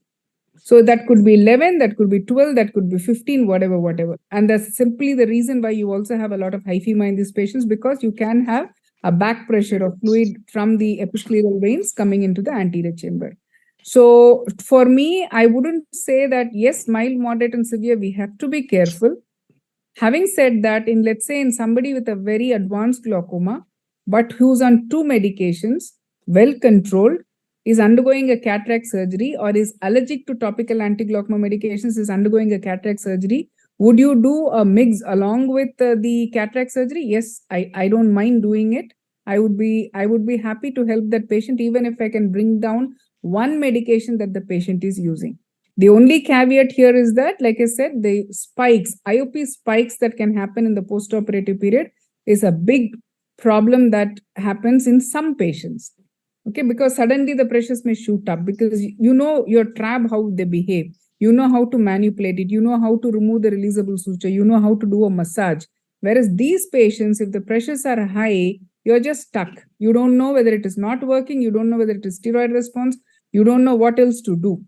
So that could be 11, that could be 12, that could be 15, whatever. And that's simply the reason why you also have a lot of hyphema in these patients, because you can have a back pressure of fluid from the episcleral veins coming into the anterior chamber. So for me, I wouldn't say that, yes, mild, moderate, and severe, we have to be careful. Having said that, let's say in somebody with a very advanced glaucoma, but who's on 2 medications, well controlled, is undergoing a cataract surgery, or is allergic to topical anti-glaucoma medications, is undergoing a cataract surgery, would you do a mix along with the cataract surgery? Yes, I don't mind doing it. I would be happy to help that patient, even if I can bring down one medication that the patient is using. The only caveat here is that, like I said, the spikes, IOP spikes that can happen in the postoperative period is a big problem that happens in some patients. Okay, because suddenly the pressures may shoot up, because you know your trab, how they behave. You know how to manipulate it. You know how to remove the releasable suture. You know how to do a massage. Whereas these patients, if the pressures are high, you're just stuck. You don't know whether it is not working. You don't know whether it is steroid response. You don't know what else to do.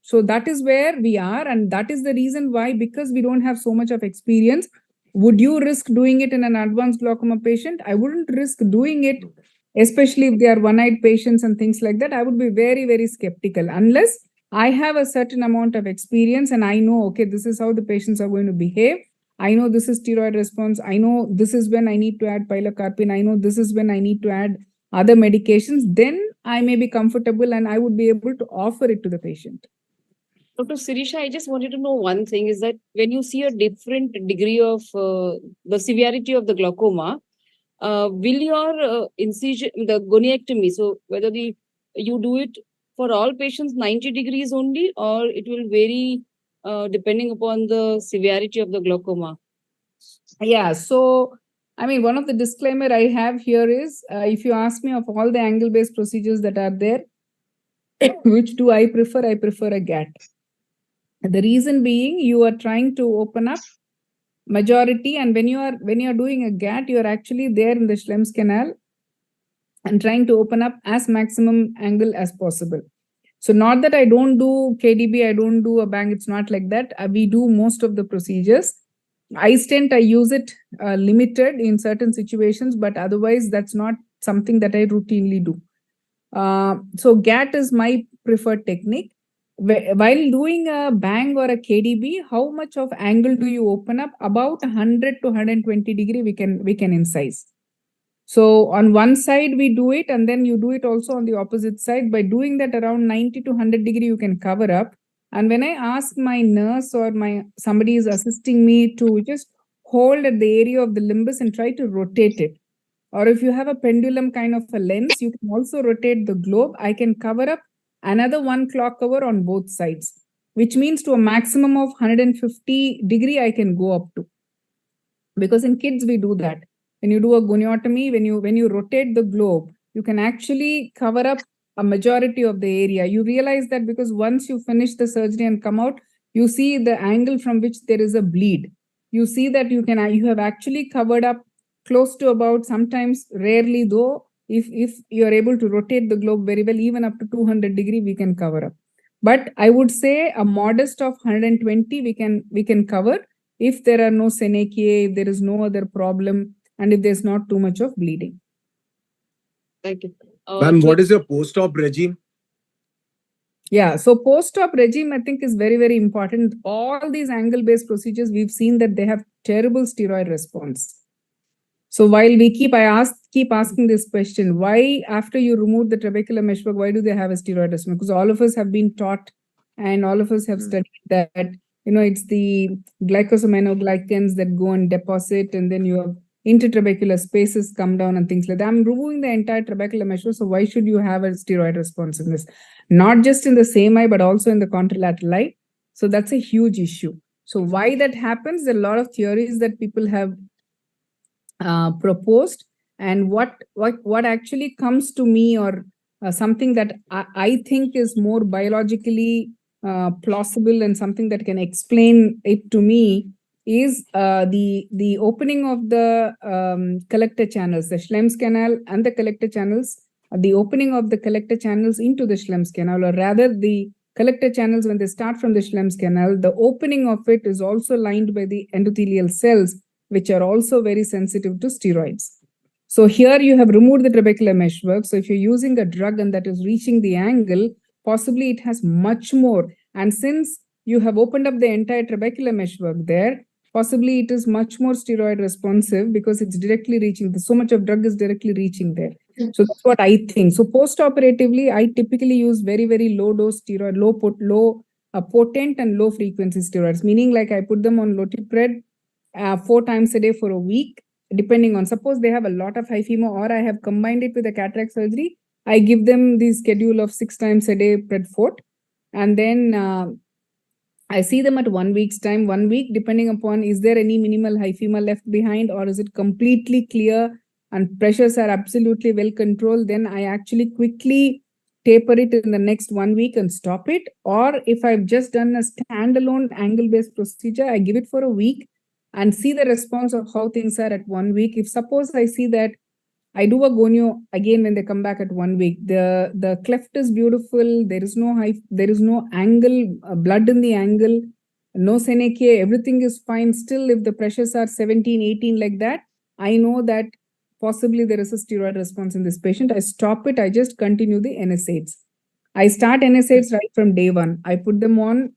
So that is where we are, and that is the reason why, because we don't have so much of experience. Would you risk doing it in an advanced glaucoma patient? I wouldn't risk doing it, especially if they are one-eyed patients and things like that. I would be very, very skeptical unless I have a certain amount of experience and I know, okay, this is how the patients are going to behave. I know this is steroid response. I know this is when I need to add pilocarpine. I know this is when I need to add other medications. Then I may be comfortable and I would be able to offer it to the patient. Dr. Sirisha, I just wanted to know one thing, is that when you see a different degree of the severity of the glaucoma, will your incision, the goniectomy, so whether you do it for all patients 90 degrees only, or it will vary depending upon the severity of the glaucoma? Yeah, so I mean, one of the disclaimer I have here is, if you ask me of all the angle-based procedures that are there, which do I prefer? I prefer a GAT. The reason being, you are trying to open up majority, and when you are doing a GAT, you are actually there in the Schlemm's canal and trying to open up as maximum angle as possible. So not that I don't do KDB, I don't do a bang, it's not like that. We do most of the procedures. iStent, I use it limited in certain situations, but otherwise that's not something that I routinely do. So GAT is my preferred technique. While doing a bang or a KDB, how much of angle do you open up? About 100 to 120 degree we can incise. So on one side we do it, and then you do it also on the opposite side. By doing that, around 90 to 100 degree you can cover up. And when I ask my nurse or somebody is assisting me to just hold at the area of the limbus and try to rotate it. Or if you have a pendulum kind of a lens, you can also rotate the globe. I can cover up another 1 clock hour on both sides, which means to a maximum of 150 degree I can go up to. Because in kids we do that. When you do a goniotomy, when you rotate the globe, you can actually cover up a majority of the area. You realize that because once you finish the surgery and come out, you see the angle from which there is a bleed. You see that you have actually covered up close to about, sometimes rarely though, if you're able to rotate the globe very well, even up to 200 degree, we can cover up. But I would say a modest of 120 we can cover if there are no senechiae, if there is no other problem, and if there's not too much of bleeding. Thank you. Ma'am, what is your post-op regime? Yeah, so post-op regime, I think, is very, very important. All these angle-based procedures, we've seen that they have terrible steroid response. So while I keep asking this question, why after you remove the trabecular meshwork, why do they have a steroid response? Because all of us have been taught and all of us have studied that, it's the glycosaminoglycans that go and deposit, and then you have intertrabecular spaces come down and things like that. I'm removing the entire trabecular meshwork, so why should you have a steroid response in this? Not just in the same eye, but also in the contralateral eye. So that's a huge issue. So why that happens, there are a lot of theories that people have proposed, and what actually comes to me, or something that I think is more biologically plausible and something that can explain it to me, is the opening of the collector channels, the Schlemm's canal and the collector channels the opening of the collector channels into the Schlemm's canal, or rather the collector channels when they start from the Schlemm's canal, the opening of it is also lined by the endothelial cells, which are also very sensitive to steroids. So here you have removed the trabecular meshwork. So if you're using a drug and that is reaching the angle, possibly it has much more. And since you have opened up the entire trabecular meshwork there, possibly it is much more steroid responsive because it's directly reaching, so much of drug is directly reaching there. So that's what I think. So post-operatively, I typically use very, very low dose steroid, potent and low frequency steroids, meaning like I put them on lotipred 4 times a day for a week, depending on, suppose they have a lot of high FEMO or I have combined it with a cataract surgery, I give them the schedule of 6 times a day predfort, and then I see them at 1 week's time, 1 week, depending upon is there any minimal hyphema left behind or is it completely clear and pressures are absolutely well controlled, then I actually quickly taper it in the next 1 week and stop it. Or if I've just done a standalone angle-based procedure, I give it for a week and see the response of how things are at 1 week. If suppose I see that I do a gonio again when they come back at 1 week, the cleft is beautiful, there is no angle, blood in the angle, no Seneca, everything is fine. Still, if the pressures are 17, 18 like that, I know that possibly there is a steroid response in this patient. I stop it, I just continue the NSAIDs. I start NSAIDs right from day 1. I put them on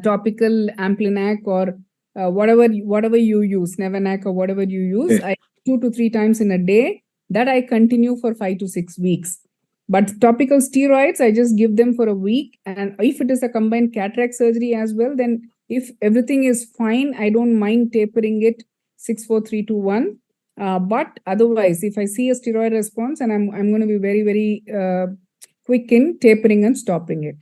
topical Amplinac or whatever you use, Nevanac or whatever you use. I 2 to 3 times in a day. That I continue for 5 to 6 weeks. But topical steroids, I just give them for a week. And if it is a combined cataract surgery as well, then if everything is fine, I don't mind tapering it 6, 4, 3, 2, 1. But otherwise, if I see a steroid response, and I'm going to be very, very quick in tapering and stopping it.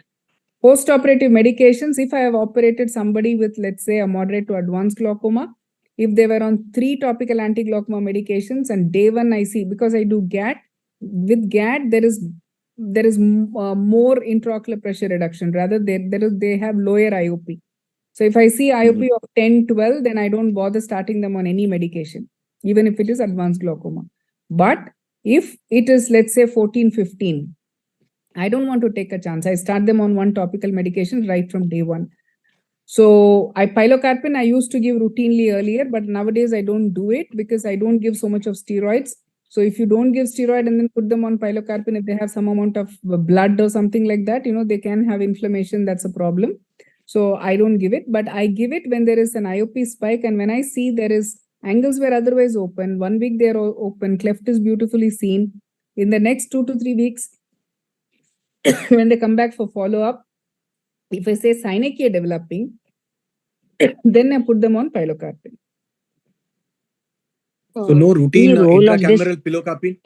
Post-operative medications, if I have operated somebody with, let's say, a moderate to advanced glaucoma, if they were on 3 topical anti-glaucoma medications and day 1 I see, because I do GAT, with GAT there is more intraocular pressure reduction, rather they have lower IOP. So if I see IOP of 10, 12, then I don't bother starting them on any medication, even if it is advanced glaucoma. But if it is, let's say, 14, 15, I don't want to take a chance. I start them on 1 topical medication right from day 1. So pilocarpine I used to give routinely earlier, but nowadays I don't do it because I don't give so much of steroids. So if you don't give steroid and then put them on pilocarpine, if they have some amount of blood or something like that, they can have inflammation. That's a problem. So I don't give it, but I give it when there is an IOP spike. And when I see there is angles were otherwise open, 1 week they're open, cleft is beautifully seen. In the next 2 to 3 weeks, when they come back for follow-up, if I say synechia developing, then I put them on pilocarpine. So no routine role of this- intracameral pilocarpine?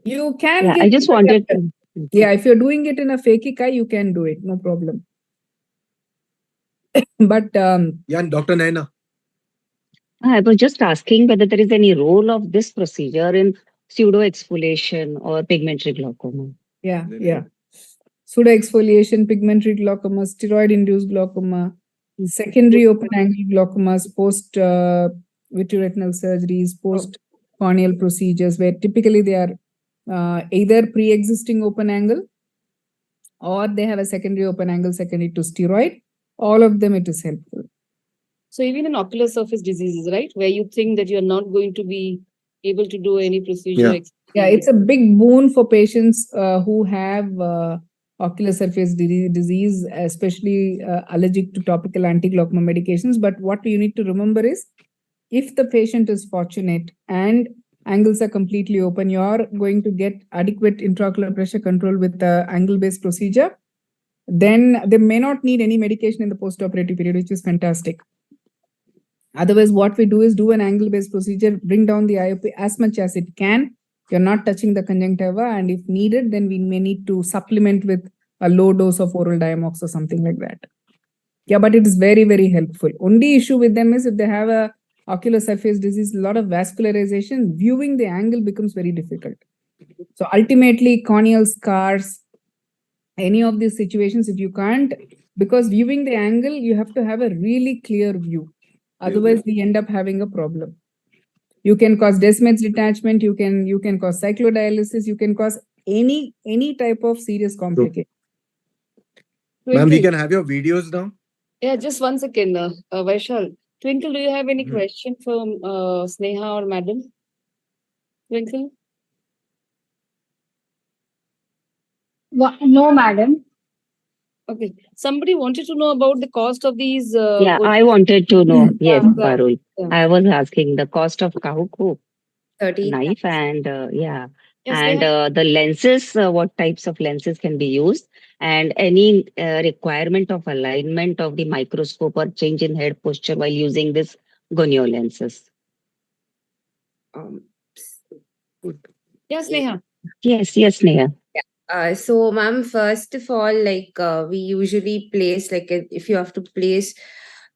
You can Yeah, give I just wanted to. Yeah, if you're doing it in a phakic eye, you can do it, no problem. But Yeah, and Dr. Naina. I was just asking whether there is any role of this procedure in pseudo exfoliation or pigmentary glaucoma. yeah. Pseudo exfoliation, pigmentary glaucoma, steroid-induced glaucoma, secondary open angle glaucomas, post vitreoretinal surgeries, post corneal procedures, where typically they are either pre-existing open angle or they have a secondary open angle secondary to steroid. All of them, it is helpful. So even in ocular surface diseases, right, where you think that you're not going to be able to do any procedure. Yeah, it's a big boon for patients who have ocular surface disease, especially allergic to topical anti-glaucoma medications. But what you need to remember is, if the patient is fortunate and angles are completely open, you're going to get adequate intraocular pressure control with the angle-based procedure, then they may not need any medication in the post-operative period, which is fantastic. Otherwise, what we do is do an angle-based procedure, bring down the IOP as much as it can. You're not touching the conjunctiva, and if needed, then we may need to supplement with a low dose of oral Diamox or something like that. Yeah, but it is very, very helpful. Only issue with them is if they have a ocular surface disease, a lot of vascularization, viewing the angle becomes very difficult. So ultimately, corneal scars, any of these situations, if you can't, because viewing the angle, you have to have a really clear view. Otherwise, we end up having a problem. You can cause Descemet's detachment. You can cause cyclodialysis. You can cause any type of serious complication. Ma'am, we can have your videos now. Yeah, just 1 second, Vaishal. Twinkle, do you have any Mhm. question from Sneha or Madam? Twinkle? No, madam. Okay. Somebody wanted to know about the cost of these. Yeah, I wanted to know. Yes, Yeah. Parul. Yeah. I was asking the cost of Kahuku 30. knife and yeah. Yes, And Sneha? the lenses, what types of lenses can be used, and any requirement of alignment of the microscope or change in head posture while using this gonio lenses. Um, Yes, Sneha. Yes, Neha. So, ma'am, first of all, we usually place, if you have to place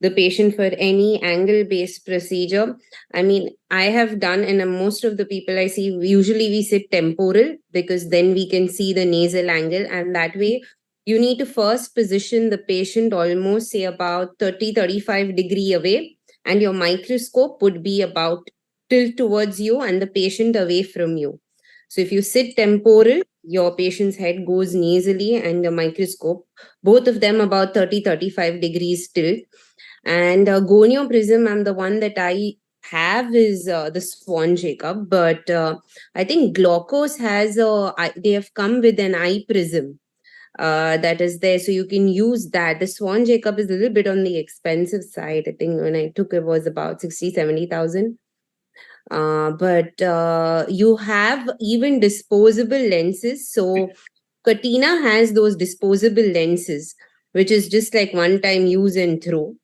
the patient for any angle-based procedure, I mean, I have done, and most of the people I see, usually we sit temporal because then we can see the nasal angle, and that way you need to first position the patient almost, say, about 30-35 degree away, and your microscope would be about tilt towards you and the patient away from you. So if you sit temporal, your patient's head goes nasally and the microscope, both of them about 30-35 degrees tilt. And gonio prism, I'm the one that I have is the Swan Jacob, but I think Glaucos has they have come with an eye prism that is there, so you can use that. The Swan Jacob is a little bit on the expensive side. I think when I took it was about 60,000-70,000. But you have even disposable lenses. So Katina has those disposable lenses, which is just like one time use and throw.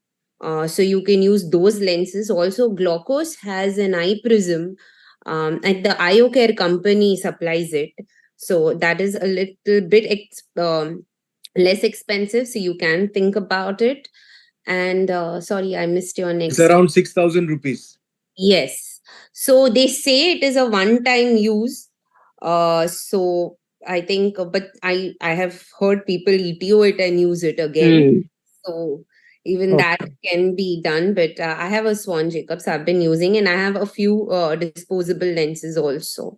So you can use those lenses. Also, Glaucos has an eye prism, and the IOCare company supplies it. So that is a little bit less expensive. So you can think about it. And sorry, I missed your next. It's around 6,000 rupees. Yes. So they say it is a one-time use. So I think, but I have heard people ETO it and use it again. So even that can be done. But I have a Swan Jacobs I've been using, and I have a few disposable lenses also.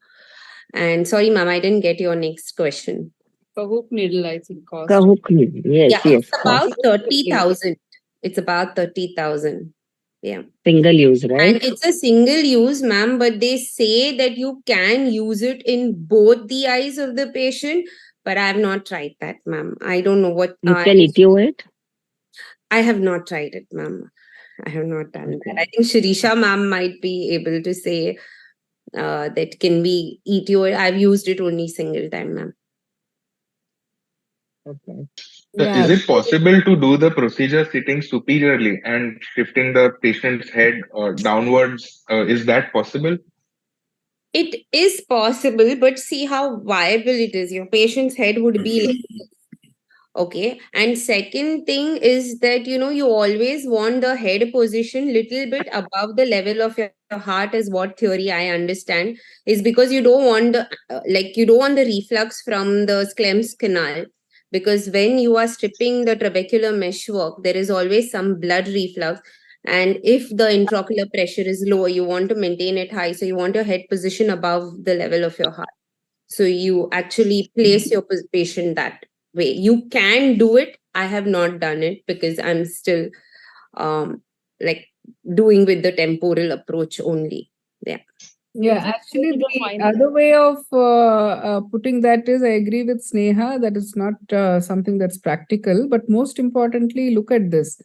And sorry, ma'am, I didn't get your next question. Kahook needle, I think, cost. Kahook needle. Yes, It's cost. about 30,000. It's about 30,000. Yeah. Single use, right? And it's a single use, ma'am, but they say that you can use it in both the eyes of the patient, but I have not tried that, ma'am. I don't know what You can ETO it? I have not tried it, ma'am. I have not done that. I think Shirisha ma'am might be able to say that can be ETO it. I've used it only single time, ma'am. Okay. So Yeah. is it possible to do the procedure sitting superiorly and shifting the patient's head downwards? Is that possible? It is possible, but see how viable it is. Your patient's head would be like this. Okay. And second thing is that, you always want the head position little bit above the level of your heart is what theory I understand is because you don't want you don't want the reflux from the Sclem's canal, because when you are stripping the trabecular meshwork, there is always some blood reflux. And if the intraocular pressure is low, you want to maintain it high. So you want your head position above the level of your heart. So you actually place your patient that way. You can do it. I have not done it because I'm still like doing with the temporal approach only. Yeah. Yeah, actually, the other way of putting that is, I agree with Sneha that it's not something that's practical. But most importantly, look at this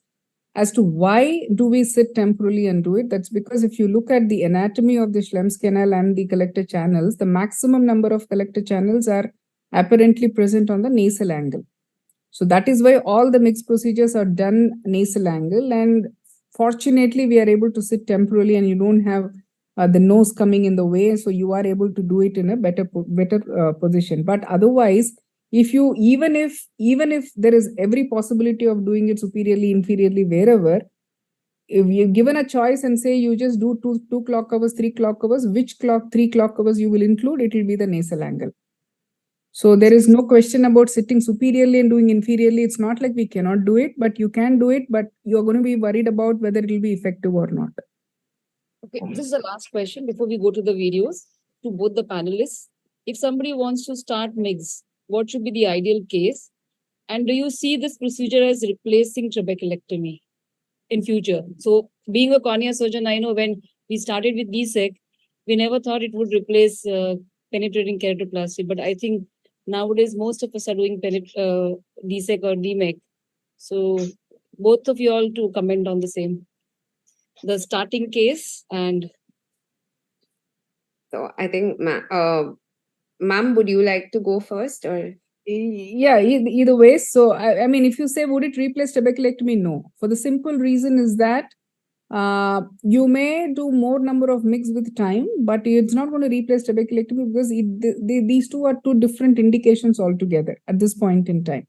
as to why do we sit temporally and do it. That's because if you look at the anatomy of the Schlemm's canal and the collector channels, the maximum number of collector channels are apparently present on the nasal angle. So that is why all the mixed procedures are done nasal angle. And fortunately, we are able to sit temporally and you don't have the nose coming in the way. So you are able to do it in a better position. But otherwise, if you even if there is every possibility of doing it superiorly, inferiorly, wherever, if you're given a choice and say you just do two clock hours, 3 clock hours, which 3 clock hours you will include, it will be the nasal angle. So there is no question about sitting superiorly and doing inferiorly. It's not like we cannot do it, but you can do it, but you're going to be worried about whether it will be effective or not. Okay, this is the last question before we go to the videos to both the panelists. If somebody wants to start MIGS, what should be the ideal case? And do you see this procedure as replacing trabeculectomy in future? So being a cornea surgeon, I know when we started with DSEC, we never thought it would replace penetrating keratoplasty. But I think nowadays most of us are doing DSEC or DMEC. So both of you all to comment on the same. The starting case and So I think, ma'am, would you like to go first or? Yeah, either way. So, I mean, if you say, would it replace trabeculectomy? No. For the simple reason is that you may do more number of MIGS with time, but it's not going to replace trabeculectomy because these two are two different indications altogether at this point in time.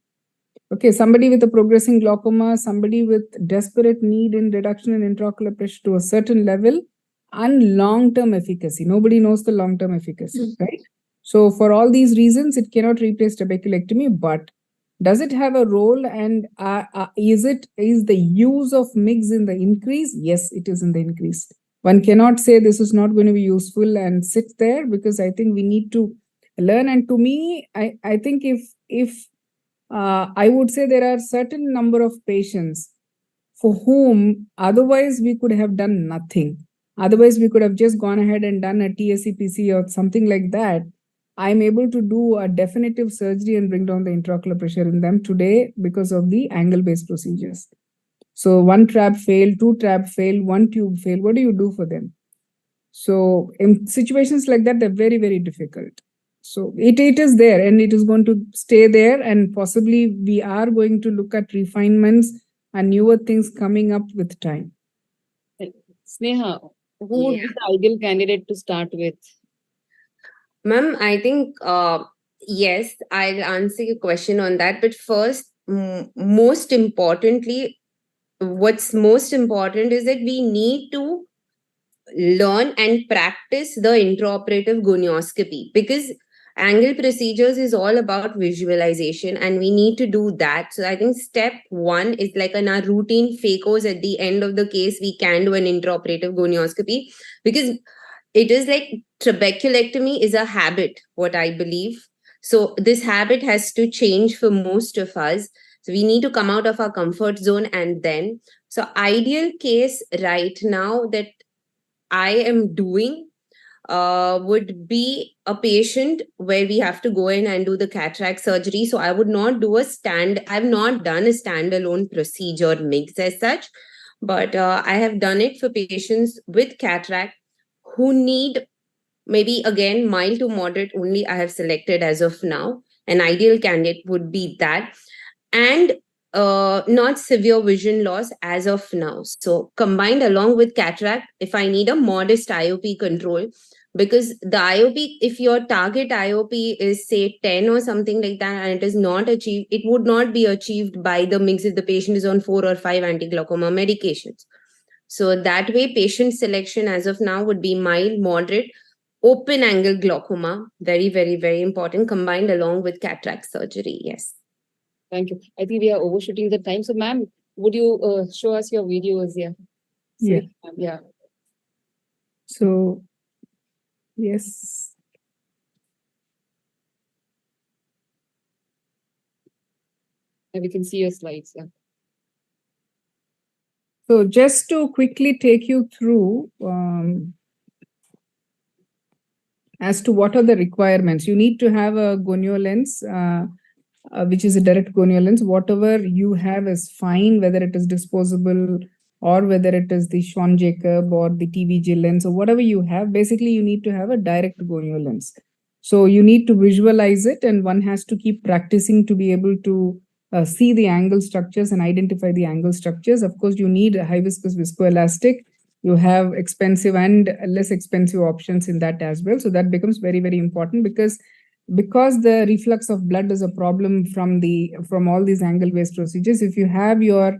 Okay, somebody with a progressing glaucoma, somebody with desperate need in reduction in intraocular pressure to a certain level, and long-term efficacy. Nobody knows the long-term efficacy, right? So for all these reasons, it cannot replace trabeculectomy, but does it have a role, and is the use of MIGS in the increase? Yes, it is in the increase. One cannot say this is not going to be useful and sit there, because I think we need to learn. And to me, I think if I would say there are certain number of patients for whom otherwise we could have done nothing. Otherwise, we could have just gone ahead and done a TSCPC or something like that. I'm able to do a definitive surgery and bring down the intraocular pressure in them today because of the angle-based procedures. So one trap failed, two trap failed, one tube failed. What do you do for them? So in situations like that, they're very, very difficult. So it is there and it is going to stay there, and possibly we are going to look at refinements and newer things coming up with time. Sneha, who would be the ideal candidate to start with? Ma'am, I think, yes, I'll answer your question on that. But first, most importantly, what's most important is that we need to learn and practice the intraoperative gonioscopy, because angle procedures is all about visualization and we need to do that. So I think step one is like in our routine phaco's at the end of the case, we can do an intraoperative gonioscopy, because it is like trabeculectomy is a habit, what I believe. So this habit has to change for most of us. So we need to come out of our comfort zone. And then, so ideal case right now that I am doing would be a patient where we have to go in and do the cataract surgery. So I would not do I've not done a standalone procedure MIGS as such, but I have done it for patients with cataract who need maybe again mild to moderate only. I have selected as of now. An ideal candidate would be that. And not severe vision loss as of now. So combined along with cataract, if I need a modest IOP control, because the IOP, if your target IOP is say 10 or something like that, and it is not achieved, it would not be achieved by the MIGS if the patient is on 4 or 5 anti-glaucoma medications. So that way, patient selection as of now would be mild, moderate, open angle glaucoma, very, very, very important, combined along with cataract surgery. Yes. Thank you. I think we are overshooting the time. So, ma'am, would you show us your videos here? Yeah. Yeah. So, yes. And we can see your slides. Yeah. So just to quickly take you through as to what are the requirements. You need to have a gonio lens, which is a direct gonio lens. Whatever you have is fine, whether it is disposable or whether it is the Schwann Jacob or the TVJ lens or whatever you have. Basically, you need to have a direct gonio lens. So you need to visualize it, and one has to keep practicing to be able to see the angle structures and identify the angle structures. Of course, you need a high viscous viscoelastic. You have expensive and less expensive options in that as well. So that becomes very, very important, because the reflux of blood is a problem from all these angle-based procedures. If you have your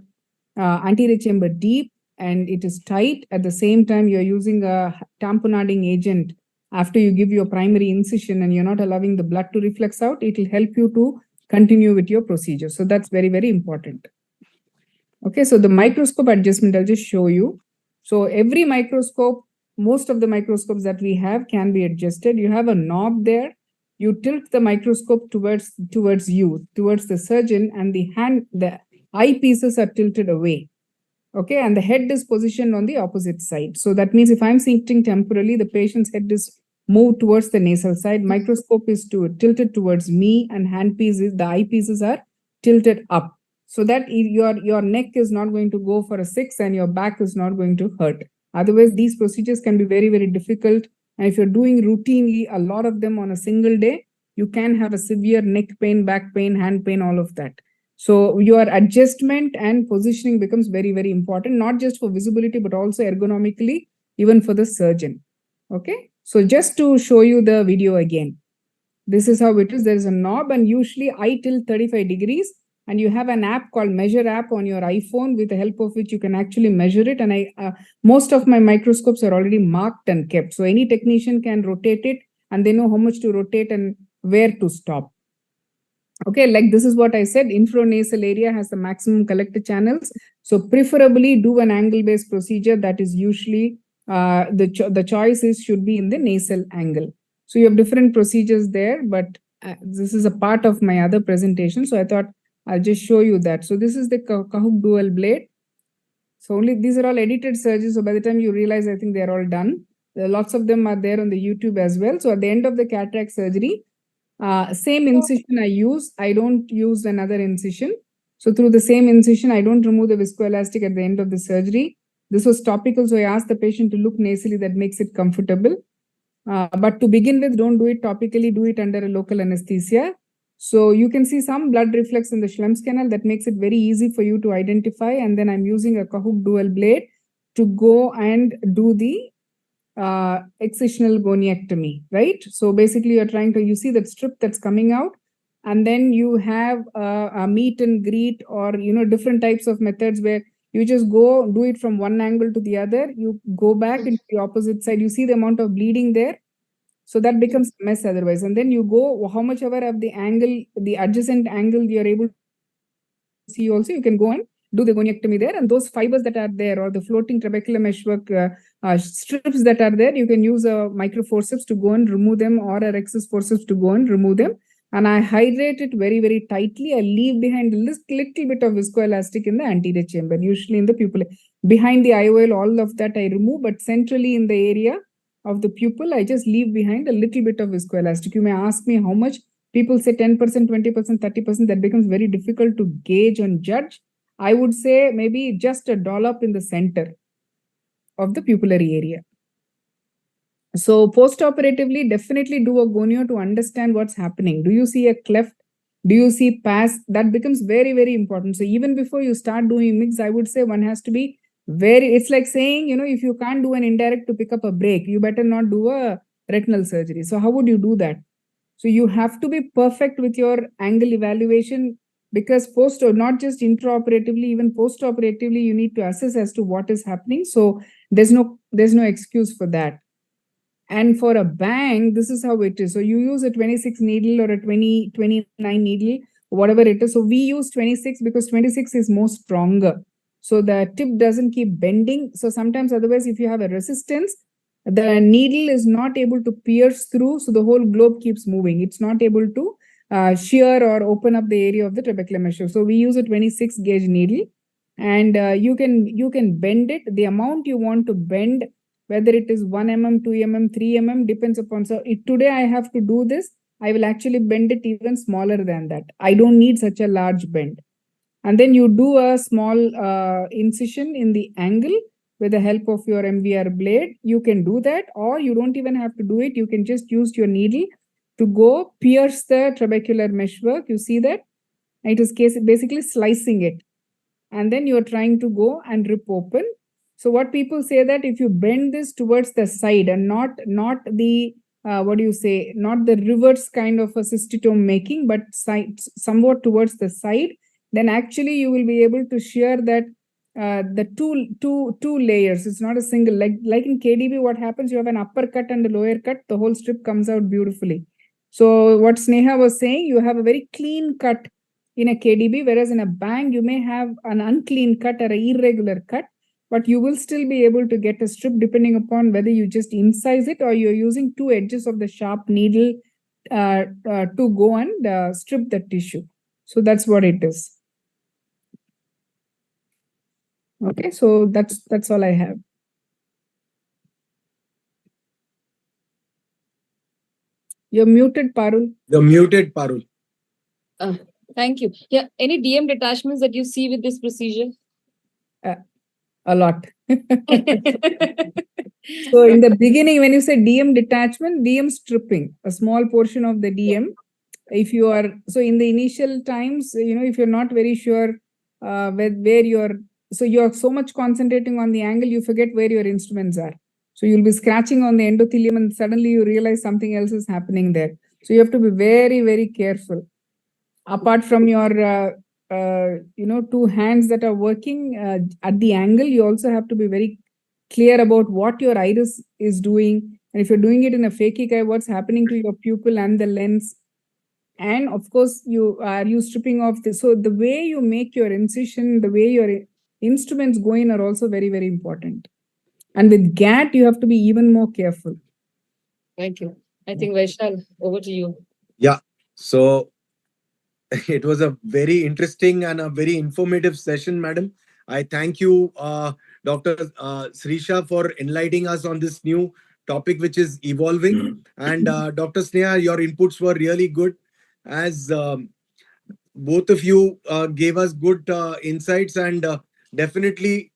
anterior chamber deep and it is tight, at the same time you're using a tamponading agent after you give your primary incision and you're not allowing the blood to reflux out, it will help you to continue with your procedure. So that's very, very important. Okay, so the microscope adjustment, I'll just show you. So every microscope most of the microscopes that we have can be adjusted. You have a knob there. You tilt the microscope towards you, towards the surgeon, and the eyepieces are tilted away. Okay, and the head is positioned on the opposite side. So that means if I'm sitting temporarily, the patient's head is moved towards the nasal side. Microscope is tilted towards me, and the eyepieces are tilted up, so that your neck is not going to go for a 6 and your back is not going to hurt. Otherwise, these procedures can be very, very difficult. And if you're doing routinely a lot of them on a single day, you can have a severe neck pain, back pain, hand pain, all of that. So your adjustment and positioning becomes very, very important, not just for visibility, but also ergonomically, even for the surgeon. Okay. So just to show you the video again, this is how it is. There is a knob, and usually I tilt 35 degrees, and you have an app called Measure app on your iPhone, with the help of which you can actually measure it. And most of my microscopes are already marked and kept. So any technician can rotate it, and they know how much to rotate and where to stop. Okay, like this is what I said, infranasal area has the maximum collector channels. So preferably do an angle-based procedure. That is usually the choice should be in the nasal angle. So you have different procedures there, but this is a part of my other presentation. So I thought I'll just show you that. So this is the Kahoot dual blade. So only these are all edited surgeries. So by the time you realize, I think they're all done. Lots of them are there on the YouTube as well. So at the end of the cataract surgery, same incision I use. I don't use another incision. So through the same incision, I don't remove the viscoelastic at the end of the surgery. This was topical, so I asked the patient to look nasally. That makes it comfortable. But to begin with, don't do it topically. Do it under a local anesthesia. So you can see some blood reflex in the Schlemm's canal. That makes it very easy for you to identify. And then I'm using a Kahoot dual blade to go and do the excisional goniectomy, right? So basically you see that strip that's coming out, and then you have a meet and greet, or different types of methods where you just go do it from one angle to the other. You go back into the opposite side. You see the amount of bleeding there. So that becomes a mess otherwise. And then you go how much ever of the angle, the adjacent angle you're able to see also, you can go and do the goniectomy there. And those fibers that are there, or the floating trabecular meshwork strips that are there, you can use a microforceps to go and remove them, or a rexus forceps to go and remove them. And I hydrate it very, very tightly. I leave behind a little bit of viscoelastic in the anterior chamber, usually in the pupil. Behind the IOL, all of that I remove, but centrally in the area of the pupil, I just leave behind a little bit of viscoelastic. You may ask me how much. People say 10%, 20%, 30%. That becomes very difficult to gauge and judge. I would say maybe just a dollop in the center of the pupillary area. So post-operatively, definitely do a gonio to understand what's happening. Do you see a cleft? Do you see pass? That becomes very, very important. So even before you start doing MIGS, I would say one has to be it's like saying, if you can't do an indirect to pick up a brake, you better not do a retinal surgery. So how would you do that? So you have to be perfect with your angle evaluation, because not just intraoperatively, even post-operatively, you need to assess as to what is happening. So there's no excuse for that. And for a bang, this is how it is. So you use a 26 needle or a 29 needle, whatever it is. So we use 26 because 26 is more stronger. So the tip doesn't keep bending. So sometimes otherwise, if you have a resistance, the needle is not able to pierce through. So the whole globe keeps moving. It's not able to shear or open up the area of the trabecular meshwork. So we use a 26 gauge needle, and you can bend it the amount you want to bend, whether it is 1 mm, 2 mm, 3 mm, depends upon. So if today I have to do this, I will actually bend it even smaller than that. I don't need such a large bend. And then you do a small incision in the angle with the help of your MVR blade. You can do that, or you don't even have to do it. You can just use your needle to go pierce the trabecular meshwork. You see that? It is basically slicing it. And then you're trying to go and rip open. So what people say that if you bend this towards the side and not the not the reverse kind of a cystitome making, but somewhat towards the side, then actually you will be able to shear that the two layers. It's not a single, like in KDB, what happens, you have an upper cut and a lower cut, the whole strip comes out beautifully. So what Sneha was saying, you have a very clean cut in a KDB, whereas in a bang, you may have an unclean cut or an irregular cut. but you will still be able to get a strip depending upon whether you just incise it or you're using two edges of the sharp needle to go and strip the tissue. So that's what it is. Okay, so that's all I have. You're muted, Parul. You're muted, Parul. Thank you. Yeah, any DM detachments that you see with this procedure? A lot. So in the beginning, when you say DM detachment, DM stripping, a small portion of the DM. If you are, so in the initial times, if you're not very sure where you're so much concentrating on the angle, you forget where your instruments are. So you'll be scratching on the endothelium and suddenly you realize something else is happening there. So you have to be very, very careful. Apart from your two hands that are working at the angle, you also have to be very clear about what your iris is doing, and if you're doing it in a phakic eye, what's happening to your pupil and the lens. And of course, you stripping off this. So the way you make your incision, the way your instruments go in are also very, very important. And with GAT, you have to be even more careful. Thank you. I think Vaishal, over to you. Yeah. So it was a very interesting and a very informative session, madam. I thank you, Dr. Srisha, for enlightening us on this new topic, which is evolving. And Dr. Sneha, your inputs were really good, as both of you gave us good insights, and definitely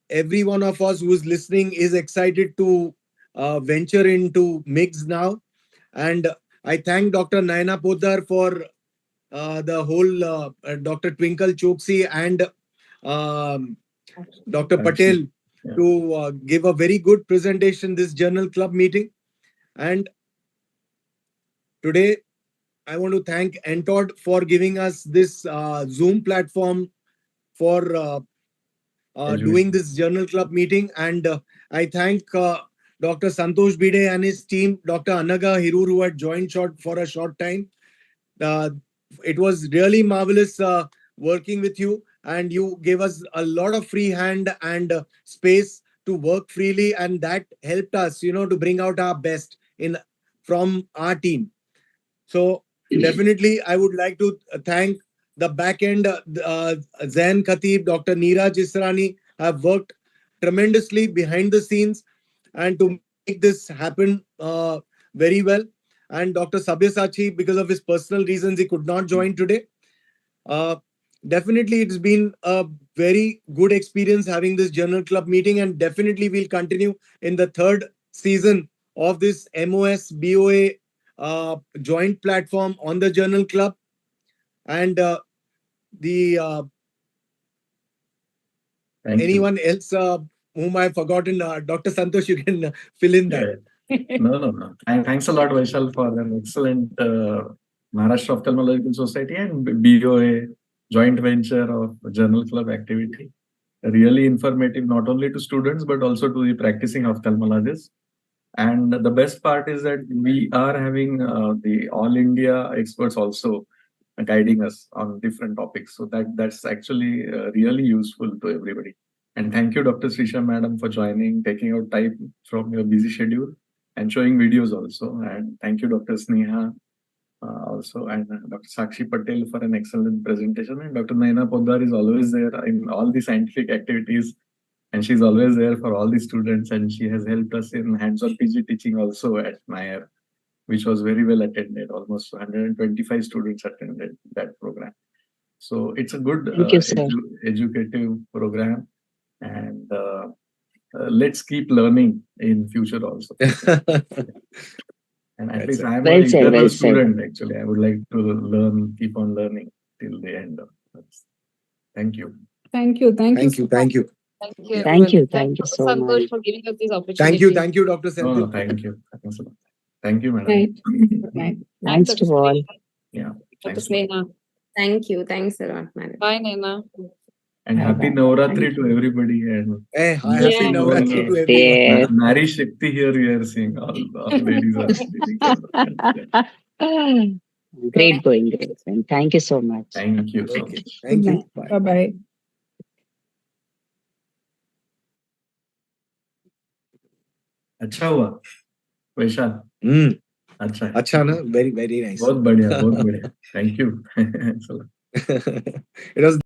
every one of us who is listening is excited to venture into MIGS now. And I thank Dr. Naina Poddar for the whole Dr. Twinkle Choksi and Dr. Patel to give a very good presentation this journal club meeting. And today I want to thank Entod for giving us this Zoom platform for doing this journal club meeting. And I thank Dr. Santosh Bide and his team, Dr. Anaga Hirur, who had joined for a short time. It was really marvelous working with you, and you gave us a lot of free hand and space to work freely, and that helped us, to bring out our best from our team. So definitely, I would like to thank the back end, Zain Khatib, Dr. Neeraj Israni have worked tremendously behind the scenes and to make this happen very well. And Dr. Sabyasachi, because of his personal reasons, he could not join today. Definitely, it's been a very good experience having this journal club meeting, and definitely we'll continue in the third season of this MOS BOA joint platform on the journal club. And anyone else whom I've forgotten, Dr. Santosh, you can fill in that. No. Thanks a lot, Vaishal, for an excellent Maharashtra Ophthalmological Society and BOA joint venture of journal club activity. Really informative, not only to students, but also to the practicing ophthalmologists. And the best part is that we are having the All India experts also guiding us on different topics. So that's actually really useful to everybody. And thank you, Dr. Srisha Madam, for joining, taking out time from your busy schedule and showing videos also. And thank you, Dr. Sneha, also, and Dr. Sakshi Patel for an excellent presentation. And Dr. Naina Poddar is always there in all the scientific activities, and she's always there for all the students, and she has helped us in hands-on PG teaching also at Nair, which was very well attended. Almost 125 students attended that program. So it's a good educative program, and let's keep learning in future also. And at least I am an eternal student, actually. I would like to keep on learning till the end of this. Thank you. Thank you. Thank you so much Santosh, for giving us this opportunity. Thank you, Dr. Senthil. No, thank you. Thanks a lot. Thank you, madam. Right. Thanks to all. Yeah. Dr. Sneha. Thank you. Thanks a lot, madam. Bye, Naina. And happy Navratri to everybody. And happy Navratri to everyone. Nari Shakti here we are seeing. All ladies are Great going, great. And thank you so much. Thank you so much. Thank you. Bye-bye. अच्छा हुआ वैशाल, Hmm. अच्छा है, Acha na? Very, very nice. बहुत बढ़िया, बहुत बढ़िया, thank you It was